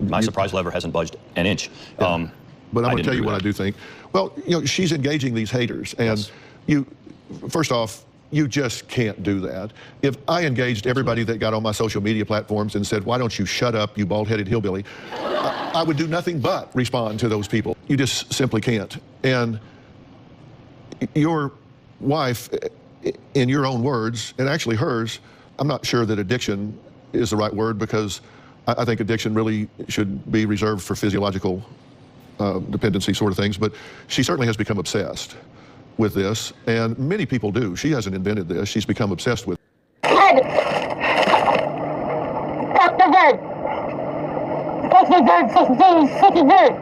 My surprise lever hasn't budged an inch. But I'm going to tell you what I do think. Well, she's engaging these haters, and first off, you just can't do that. If I engaged everybody that got on my social media platforms and said, why don't you shut up, you bald-headed hillbilly, I would do nothing but respond to those people. You just simply can't. And your wife, in your own words, and actually hers, I'm not sure that addiction is the right word, because I think addiction really should be reserved for physiological dependency sort of things, but she certainly has become obsessed with this, and many people do. She hasn't invented this. She's become obsessed with it. Head! Fuck the bird! Fuck the bird, fuck the bird, fuck the bird!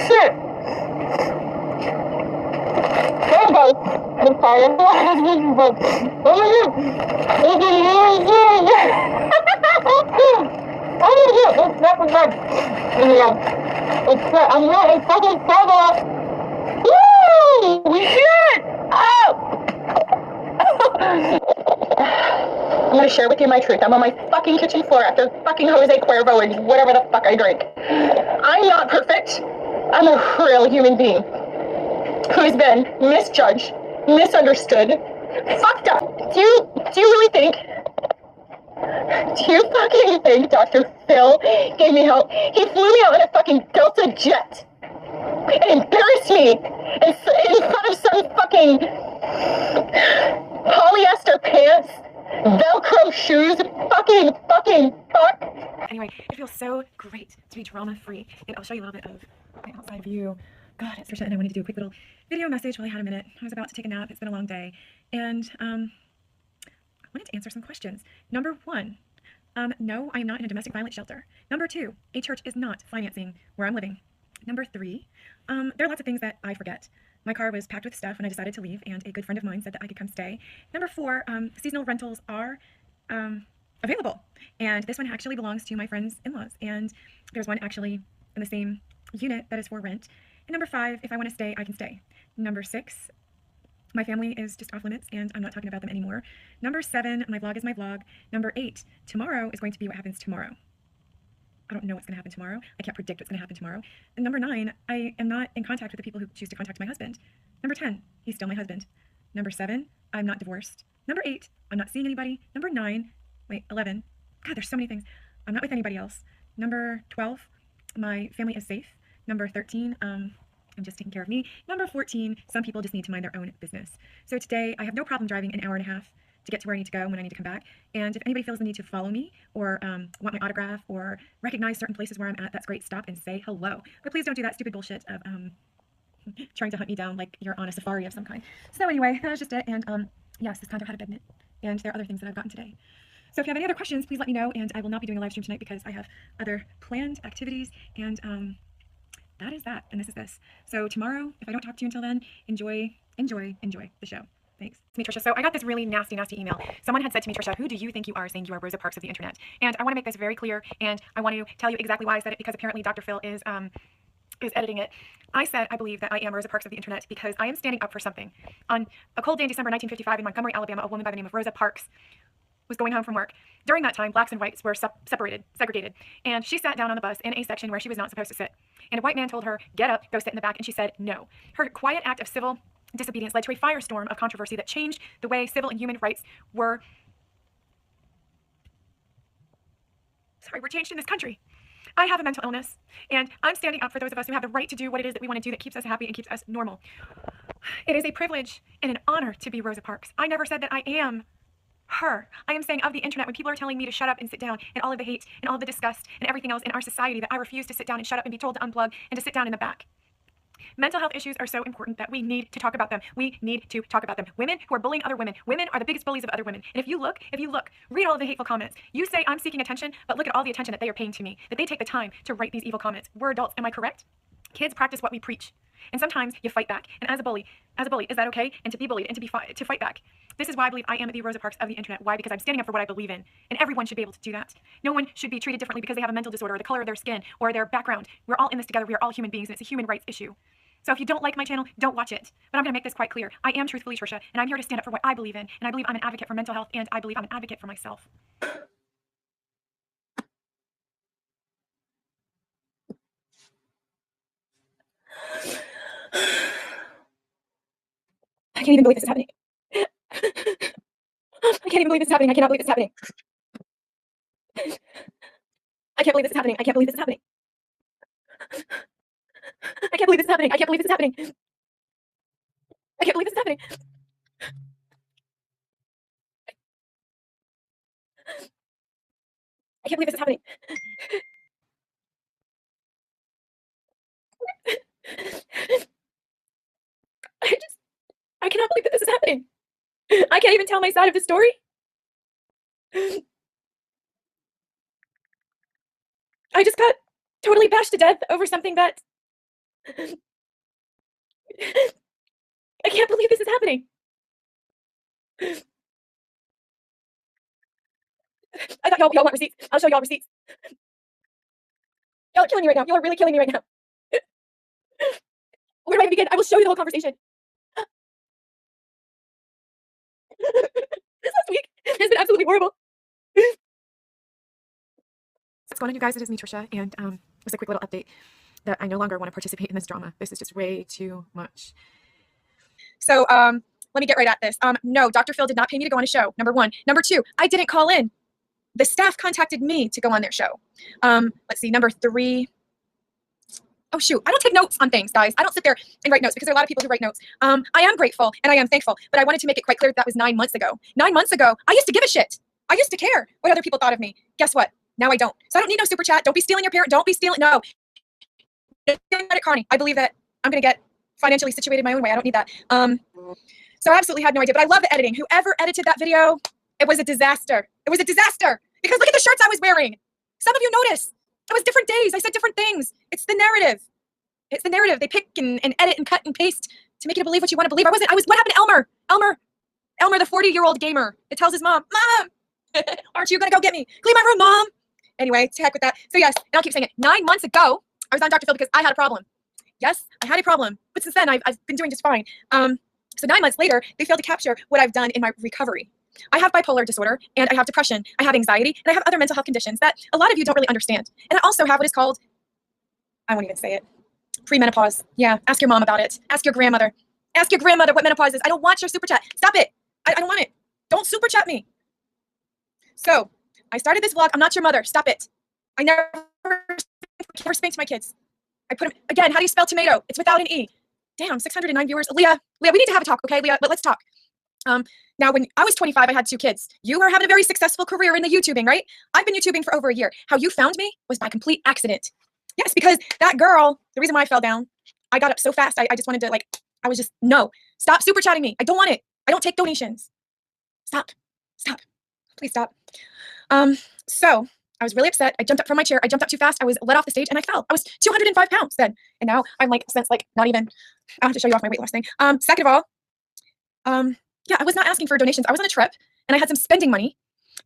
Shit! Hey guys, I'm sorry, I'm not having but it's not good. I'm not, it's fucking trouble. Woo! We did it! Oh! I'm gonna share with you my truth. I'm on my fucking kitchen floor after fucking Jose Cuervo and whatever the fuck I drink. I'm not perfect. I'm a real human being who's been misjudged, misunderstood, fucked up. Do you really think? Do you fucking think Dr. Phil gave me help? He flew me out in a fucking Delta jet and embarrassed me in front of some fucking polyester pants, Velcro shoes, fucking fuck. Anyway, it feels so great to be drama-free, and I'll show you a little bit of my outside view. God, it's Trisha, and I wanted to do a quick little video message while I had a minute. I was about to take a nap. It's been a long day, and I wanted to answer some questions. Number one, no, I am not in a domestic violence shelter. Number two, a church is not financing where I'm living. Number three, there are lots of things that I forget. My car was packed with stuff when I decided to leave, and a good friend of mine said that I could come stay. Number four, seasonal rentals are available, and this one actually belongs to my friend's in-laws, and there's one actually in the same unit that is for rent. And number five, if I want to stay, I can stay. Number six, my family is just off limits, and I'm not talking about them anymore. Number seven, my vlog is my vlog. Number eight, tomorrow is going to be what happens tomorrow. I don't know what's going to happen tomorrow. I can't predict what's going to happen tomorrow. And number nine, I am not in contact with the people who choose to contact my husband. Number 10, he's still my husband. Number 7, I'm not divorced. Number 8, I'm not seeing anybody. Number 9, wait, 11. God, there's so many things. I'm not with anybody else. Number 12, my family is safe. Number 13, I'm just taking care of me. Number 14, some people just need to mind their own business. So today, I have no problem driving an hour and a half to get to where I need to go when I need to come back. And if anybody feels the need to follow me or want my autograph or recognize certain places where I'm at, that's great. Stop and say hello. But please don't do that stupid bullshit of trying to hunt me down like you're on a safari of some kind. So anyway, that was just it. And yes, this condo had a bed in it. And there are other things that I've gotten today. So if you have any other questions, please let me know. And I will not be doing a live stream tonight because I have other planned activities. And that is that. And this is this. So tomorrow, if I don't talk to you until then, enjoy the show. Thanks. It's me, Trisha. So I got this really nasty email. Someone had said to me, Trisha, who do you think you are saying you are Rosa Parks of the internet? And I want to make this very clear, and I want to tell you exactly why I said it, because apparently Dr. Phil is editing it. I said I believe that I am Rosa Parks of the internet because I am standing up for something. On a cold day in December 1955 in Montgomery, Alabama, a woman by the name of Rosa Parks was going home from work. During that time, blacks and whites were segregated, and she sat down on the bus in a section where she was not supposed to sit. And a white man told her, get up, go sit in the back, and she said no. Her quiet act of civil disobedience led to a firestorm of controversy that changed the way civil and human rights were changed in this country. I have a mental illness, and I'm standing up for those of us who have the right to do what it is that we want to do that keeps us happy and keeps us normal. It is a privilege and an honor to be Rosa Parks. I never said that I am her. I am saying of the internet, when people are telling me to shut up and sit down, and all of the hate and all of the disgust and everything else in our society, that I refuse to sit down and shut up and be told to unplug and to sit down in the back. Mental health issues are so important that we need to talk about them. We need to talk about them. Women who are bullying other women. Women are the biggest bullies of other women. And if you look, read all of the hateful comments. You say I'm seeking attention, but look at all the attention that they are paying to me, that they take the time to write these evil comments. We're adults, am I correct? Kids practice what we preach. And sometimes you fight back. And as a bully, is that okay? And to be bullied and to fight back. This is why I believe I am the Rosa Parks of the internet. Why? Because I'm standing up for what I believe in. And everyone should be able to do that. No one should be treated differently because they have a mental disorder or the color of their skin or their background. We're all in this together. We are all human beings, and it's a human rights issue. So if you don't like my channel, don't watch it. But I'm going to make this quite clear. I am Truthfully Trisha, and I'm here to stand up for what I believe in. And I believe I'm an advocate for mental health, and I believe I'm an advocate for myself. I can't even believe this is happening. I can't even believe this is happening. I cannot believe this is happening. I can't believe this is happening. I can't believe this is happening. I can't believe this is happening. I can't believe this is happening. I can't believe this is happening. I can't believe this is happening. I cannot believe that this is happening. I can't even tell my side of the story. I just got totally bashed to death over something that I can't believe this is happening. I thought y'all want receipts. I'll show y'all receipts. Y'all are killing me right now. Y'all are really killing me right now. Where do I even begin? I will show you the whole conversation. This last week has been absolutely horrible. What's going on, you guys? It is me, Trisha, and just a quick little update that I no longer want to participate in this drama. This is just way too much. So, let me get right at this. No, Dr. Phil did not pay me to go on a show, number one. Number two, I didn't call in. The staff contacted me to go on their show. Let's see, number three. Oh, shoot. I don't take notes on things, guys. I don't sit there and write notes because there are a lot of people who write notes. I am grateful and I am thankful, but I wanted to make it quite clear that was 9 months ago. 9 months ago, I used to give a shit. I used to care what other people thought of me. Guess what? Now I don't. So I don't need no super chat. Don't be stealing your parent. Don't be stealing. No. Carney. I believe that I'm going to get financially situated my own way. I don't need that. So I absolutely had no idea, but I love the editing. Whoever edited that video, it was a disaster. It was a disaster because look at the shirts I was wearing. Some of you notice. It was different days. I said different things. It's the narrative. It's the narrative. They pick and edit and cut and paste to make you believe what you want to believe. What happened to Elmer? Elmer, the 40-year-old gamer that tells his mom, Mom, aren't you going to go get me? Clean my room, Mom. Anyway, to heck with that. So yes, and I'll keep saying it. 9 months ago, I was on Dr. Phil because I had a problem. Yes, I had a problem. But since then, I've been doing just fine. So 9 months later, they failed to capture what I've done in my recovery. I have bipolar disorder, and I have depression, I have anxiety, and I have other mental health conditions that a lot of you don't really understand. And I also have what is called, I won't even say it, premenopause. Yeah, ask your mom about it. Ask your grandmother. Ask your grandmother what menopause is. I don't want your super chat. Stop it. I don't want it. Don't super chat me. So I started this vlog. I'm not your mother. Stop it. I never spanked my kids. I put them, again, how do you spell tomato? It's without an E. Damn, 609 viewers. Leah, we need to have a talk, okay, Leah? But let's talk. Now, when I was 25, I had 2 kids. You are having a very successful career in the YouTubing, right? I've been YouTubing for over a year. How you found me was by complete accident. Yes, because that girl, the reason why I fell down, I got up so fast. I just wanted to, I was just, no. Stop super chatting me. I don't want it. I don't take donations. Stop. Stop. Please stop. So I was really upset. I jumped up from my chair. I jumped up too fast. I was let off the stage and I fell. I was 205 pounds then. And now I'm since not even, I'll have to show you off my weight loss thing. Second of all, yeah, I was not asking for donations. I was on a trip and I had some spending money,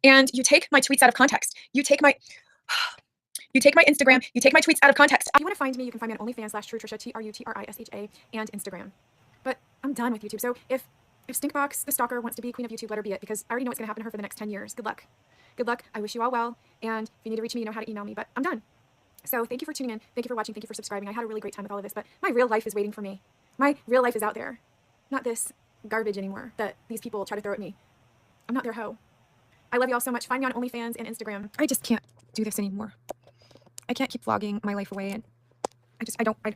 and you take my tweets out of context. You take my Instagram, you take my tweets out of context. If you want to find me, you can find me on onlyfans /TrueTrisha, TRUTRISHA, and Instagram. But I'm done with YouTube. So if Stinkbox, the stalker, wants to be queen of YouTube, let her be it, because I already know what's going to happen to her for the next 10 years. Good luck. Good luck. I wish you all well. And if you need to reach me, you know how to email me, but I'm done. So thank you for tuning in. Thank you for watching. Thank you for subscribing. I had a really great time with all of this, but my real life is waiting for me. My real life is out there. Not this garbage anymore that these people try to throw at me. I'm not their hoe. I love y'all so much. Find me on OnlyFans and Instagram. I just can't do this anymore. I can't keep vlogging my life away, and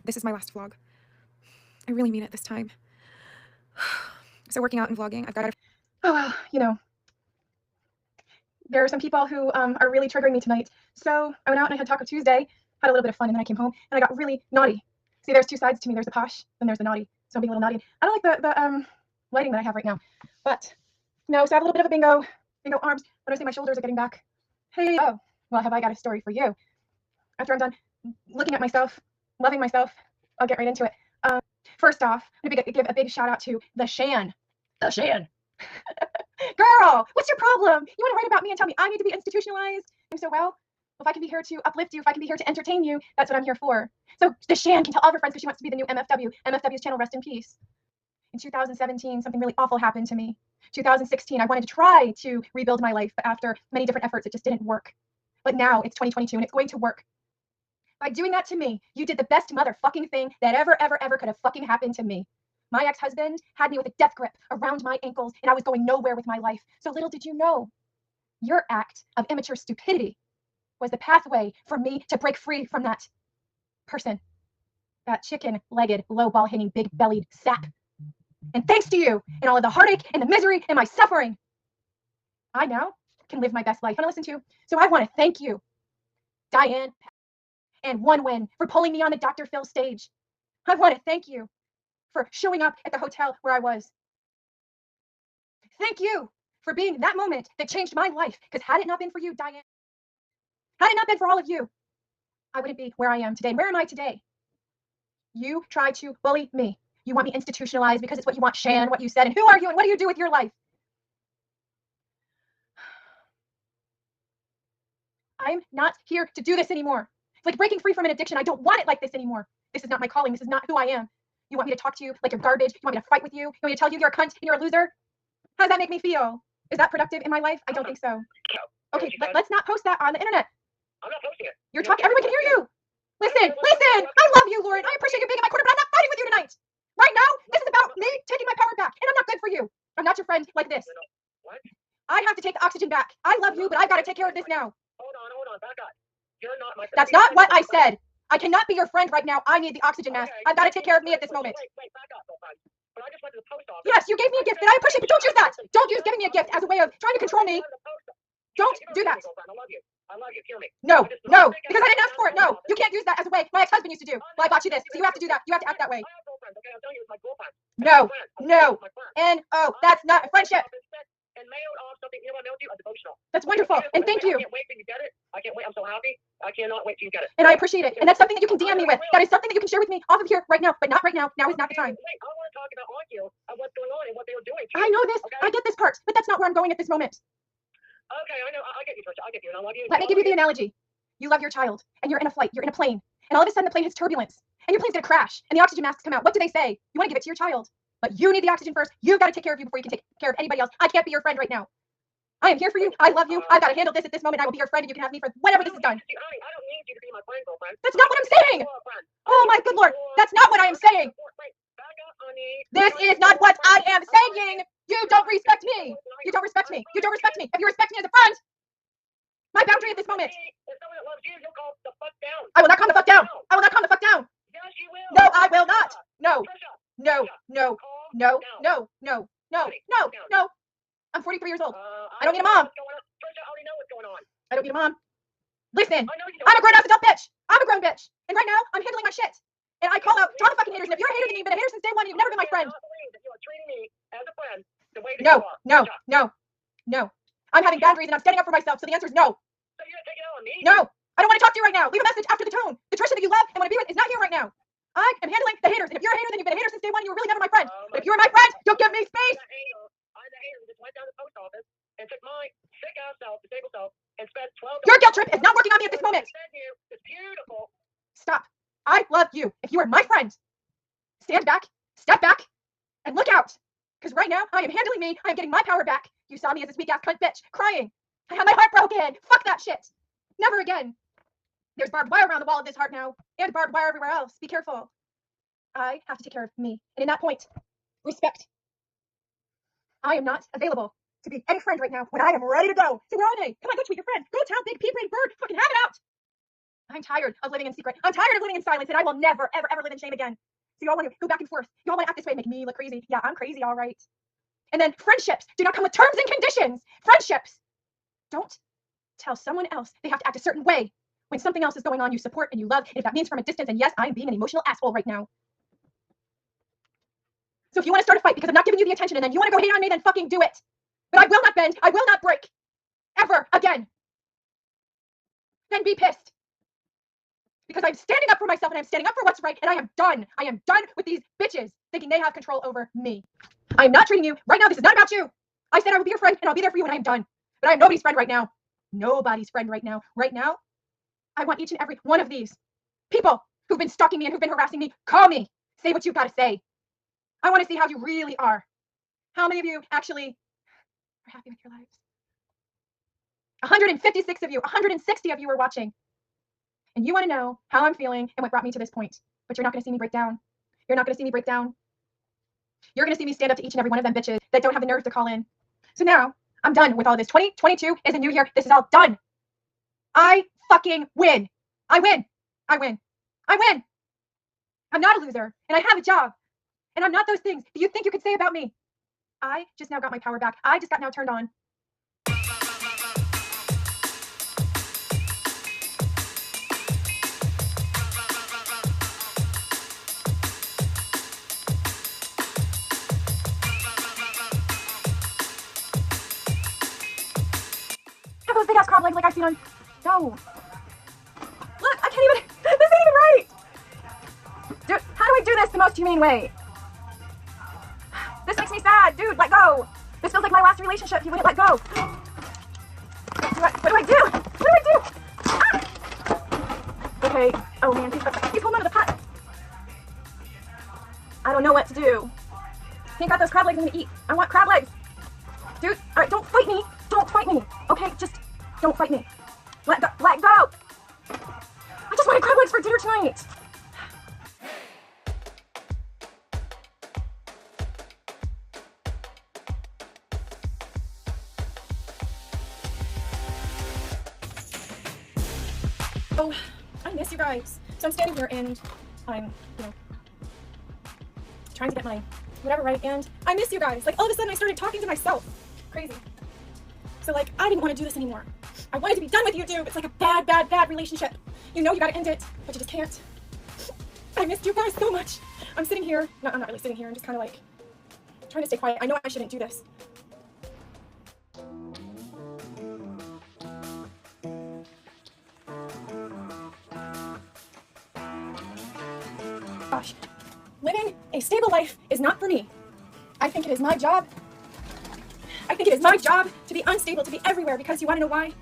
this is my last vlog. I really mean it this time. So working out and vlogging, I've got to, oh well, you know, there are some people who are really triggering me tonight. So I went out and I had Taco Tuesday, had a little bit of fun, and then I came home and I got really naughty. See, there's 2 sides to me. There's the posh, and there's the naughty. So I'm being a little naughty. I don't like the lighting that I have right now, but no. So I have a little bit of a bingo arms, but I say my shoulders are getting back. Hey, oh, well, have I got a story for you? After I'm done looking at myself, loving myself, I'll get right into it. First off, I'm gonna give a big shout out to the Shan. The Shan. Girl, what's your problem? You want to write about me and tell me I need to be institutionalized? Do so well? If I can be here to uplift you, if I can be here to entertain you, that's what I'm here for. So the Shan can tell all of her friends because she wants to be the new MFW. MFW's channel, rest in peace. In 2017, something really awful happened to me. 2016, I wanted to try to rebuild my life, but after many different efforts, it just didn't work. But now it's 2022 and it's going to work. By doing that to me, you did the best motherfucking thing that ever could have fucking happened to me. My ex-husband had me with a death grip around my ankles and I was going nowhere with my life. So little did you know, your act of immature stupidity was the pathway for me to break free from that person, that chicken-legged, low-ball-hanging, big-bellied sap. And thanks to you and all of the heartache and the misery and my suffering, I now can live my best life. I want to listen to. So I want to thank you, Diane and Onewen, for pulling me on the Dr. Phil stage. I want to thank you for showing up at the hotel where I was. Thank you for being that moment that changed my life. Because had it not been for you, Diane, had it not been for all of you, I wouldn't be where I am today. Where am I today? You tried to bully me. You want me institutionalized because it's what you want, Shan, what you said. And who are you and what do you do with your life? I'm not here to do this anymore. It's like breaking free from an addiction. I don't want it like this anymore. This is not my calling. This is not who I am. You want me to talk to you like you're garbage? You want me to fight with you? You want me to tell you you're a cunt and you're a loser? How does that make me feel? Is that productive in my life? I don't think so. Okay, let's not post that on the internet. I'm not posting it. You're talking, everyone can hear you. Listen, I love you, Lauren. I appreciate you being in my corner, but I'm not fighting with you tonight. Right now, this is about me taking my power back, and I'm not good for you. I'm not your friend like this. What? I have to take the oxygen back. I love you, but I've got to take care of this now. Hold on, back up. You're not my friend. That's not what I said. I cannot be your friend right now. I need the oxygen mask. I've got to take care of me at this moment. Wait, back up, but I just went to the post office. Yes, you gave me a gift, and I appreciate it, but don't use that. Don't use giving me a gift as a way of trying to control me. Don't do that. I love you. Hear me. No, because I didn't ask for it. No, you can't use that as a way. My ex-husband used to do. Well, I bought you this, so you have to do that. You have to act that way. No, N-O. That's not a friendship. And mailed off something. You know what I mailed you? A devotional. That's wonderful, and thank you. I can't wait till you get it. I can't wait. I'm so happy. I cannot wait till you get it. And I appreciate it. And that's something that you can DM me with. That is something that you can share with me off of here right now, but not right now. Now is not the time. Wait, I want to talk about on you and what's going on and what they were doing. I know this. Okay? I get this part, but that's not where I'm going at this moment. Okay, I know. I get you, Trisha. I get you, and I love you. Let me give you the analogy. You love your child, and you're in a flight. You're in a plane, and all of a sudden the plane hits turbulence, and your plane's gonna crash, and the oxygen masks come out. What do they say? You want to give it to your child, but you need the oxygen first. You've got to take care of you before you can take care of anybody else. I can't be your friend right now. I am here for you. I love you. I've got to handle this at this moment. I will be your friend, and you can have me for whenever this is done. I don't need you to be my friend, girlfriend. That's not what I'm saying. Oh my good Lord, that's not what I am saying. This is not what I am saying. You don't respect me. You don't respect me. You don't respect me. If you respect me as a friend, my boundary at this moment. If someone that loves you, you'll calm the fuck down. I will not calm the fuck down. I will not calm the fuck down. Yes, you will. No, I will not. No. No. I'm 43 years old. I don't need a mom. Trisha, I already know what's going on. I don't need a mom. Listen, I'm a grown-ass adult bitch. I'm a grown bitch. And right now, I'm handling my shit. And I call out all the fucking haters. And if you're a hater to me, you've been a hater since day one, you've never been my friend. No. I'm having boundaries and I'm standing up for myself. So the answer is no. So you're taking it on me? No. I don't want to talk to you right now. Leave a message after the tone. The Trisha that you love and want to be with is not here right now. I am handling the haters. And if you're a hater, then you've been a hater since day one. You were really never my friend. But if you were my friend, you'll give me space. I'm the hater who just went down to the post office and took my sick-ass self, disabled self, and spent $12. Your guilt trip is not working on me at this moment. It's beautiful. Stop. I love you. If you are my friend, stand back, step back, and look out. Because right now, I am handling me. I am getting my power back. You saw me as this weak-ass cunt bitch, crying. I have my heart broken. Fuck that shit. Never again. There's barbed wire around the wall of this heart now, and barbed wire everywhere else. Be careful. I have to take care of me. And in that point, respect. I am not available to be any friend right now when I am ready to go. So where are they? Come on, go tweet your friends. Go tell big pea-brain bird. Fucking have it out. I'm tired of living in secret. I'm tired of living in silence, and I will never, ever live in shame again. So you all want to go back and forth. You all want to act this way, make me look crazy. Yeah, I'm crazy, all right. And then friendships do not come with terms and conditions. Friendships. Don't tell someone else they have to act a certain way when something else is going on you support and you love. And if that means from a distance, and yes, I'm being an emotional asshole right now. So if you want to start a fight because I'm not giving you the attention and then you want to go hate on me, then fucking do it. But I will not bend. I will not break. Ever again. Then be pissed. Because I'm standing up for myself and I'm standing up for what's right, and I am done. I am done with these bitches thinking they have control over me. I am not treating you right now. This is not about you. I said I would be your friend and I'll be there for you when I am done. But I am nobody's friend right now. Nobody's friend right now. Right now, I want each and every one of these people who've been stalking me and who've been harassing me, call me. Say what you've got to say. I want to see how you really are. How many of you actually are happy with your lives? 156 of you, 160 of you are watching. And you want to know how I'm feeling and what brought me to this point. But you're not going to see me break down. You're not going to see me break down. You're going to see me stand up to each and every one of them bitches that don't have the nerve to call in. So now I'm done with all this. 2022 is a new year. This is all done. I fucking win. I win. I win. I win. I'm not a loser, and I have a job, and I'm not those things that you think you could say about me. I just now got my power back. I just got now turned on. Have those big ass crab legs like I've seen on. No. Look, I can't even. This ain't even right. Dude, how do I do this the most humane way? This makes me sad. Dude, let go. This feels like my last relationship. You wouldn't let go. What do I do? What do I do? Ah! Okay. Oh man, he's holding onto the pot. I don't know what to do. He ain't got those crab legs I'm gonna eat. I want crab legs. Dude, alright, don't fight me. Don't fight me. Okay, just don't fight me. Let go. Let go. I just wanted crab legs for dinner tonight. Oh, I miss you guys. So I'm standing here and I'm, trying to get my whatever right, and I miss you guys. Like all of a sudden I started talking to myself. Crazy. So like I didn't want to do this anymore. I wanted to be done with YouTube. It's like a bad, bad, bad relationship. You know you gotta end it, but you just can't. I missed you guys so much. I'm sitting here. No, I'm not really sitting here. I'm just kind of like trying to stay quiet. I know I shouldn't do this. Gosh, living a stable life is not for me. I think it is my job. I think it is my job to be unstable, to be everywhere, because you want to know why?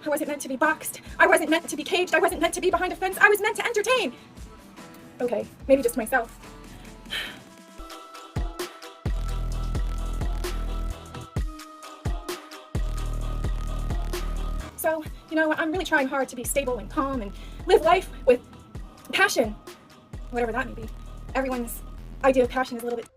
I wasn't meant to be boxed. I wasn't meant to be caged. I wasn't meant to be behind a fence. I was meant to entertain. Okay, maybe just myself. So, I'm really trying hard to be stable and calm and live life with passion, whatever that may be. Everyone's idea of passion is a little bit.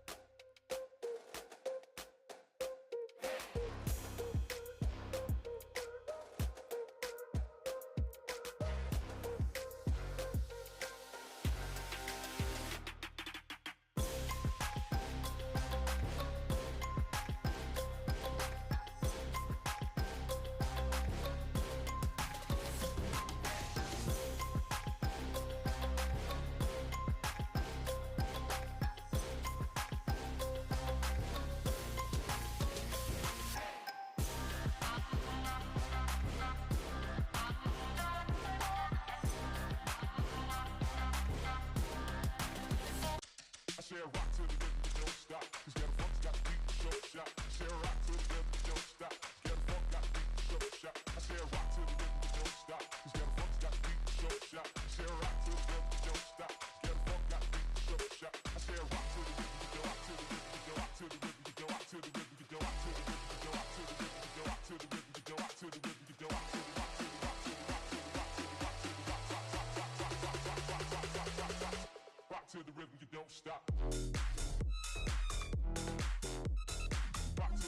I said rock to the rhythm, don't stop.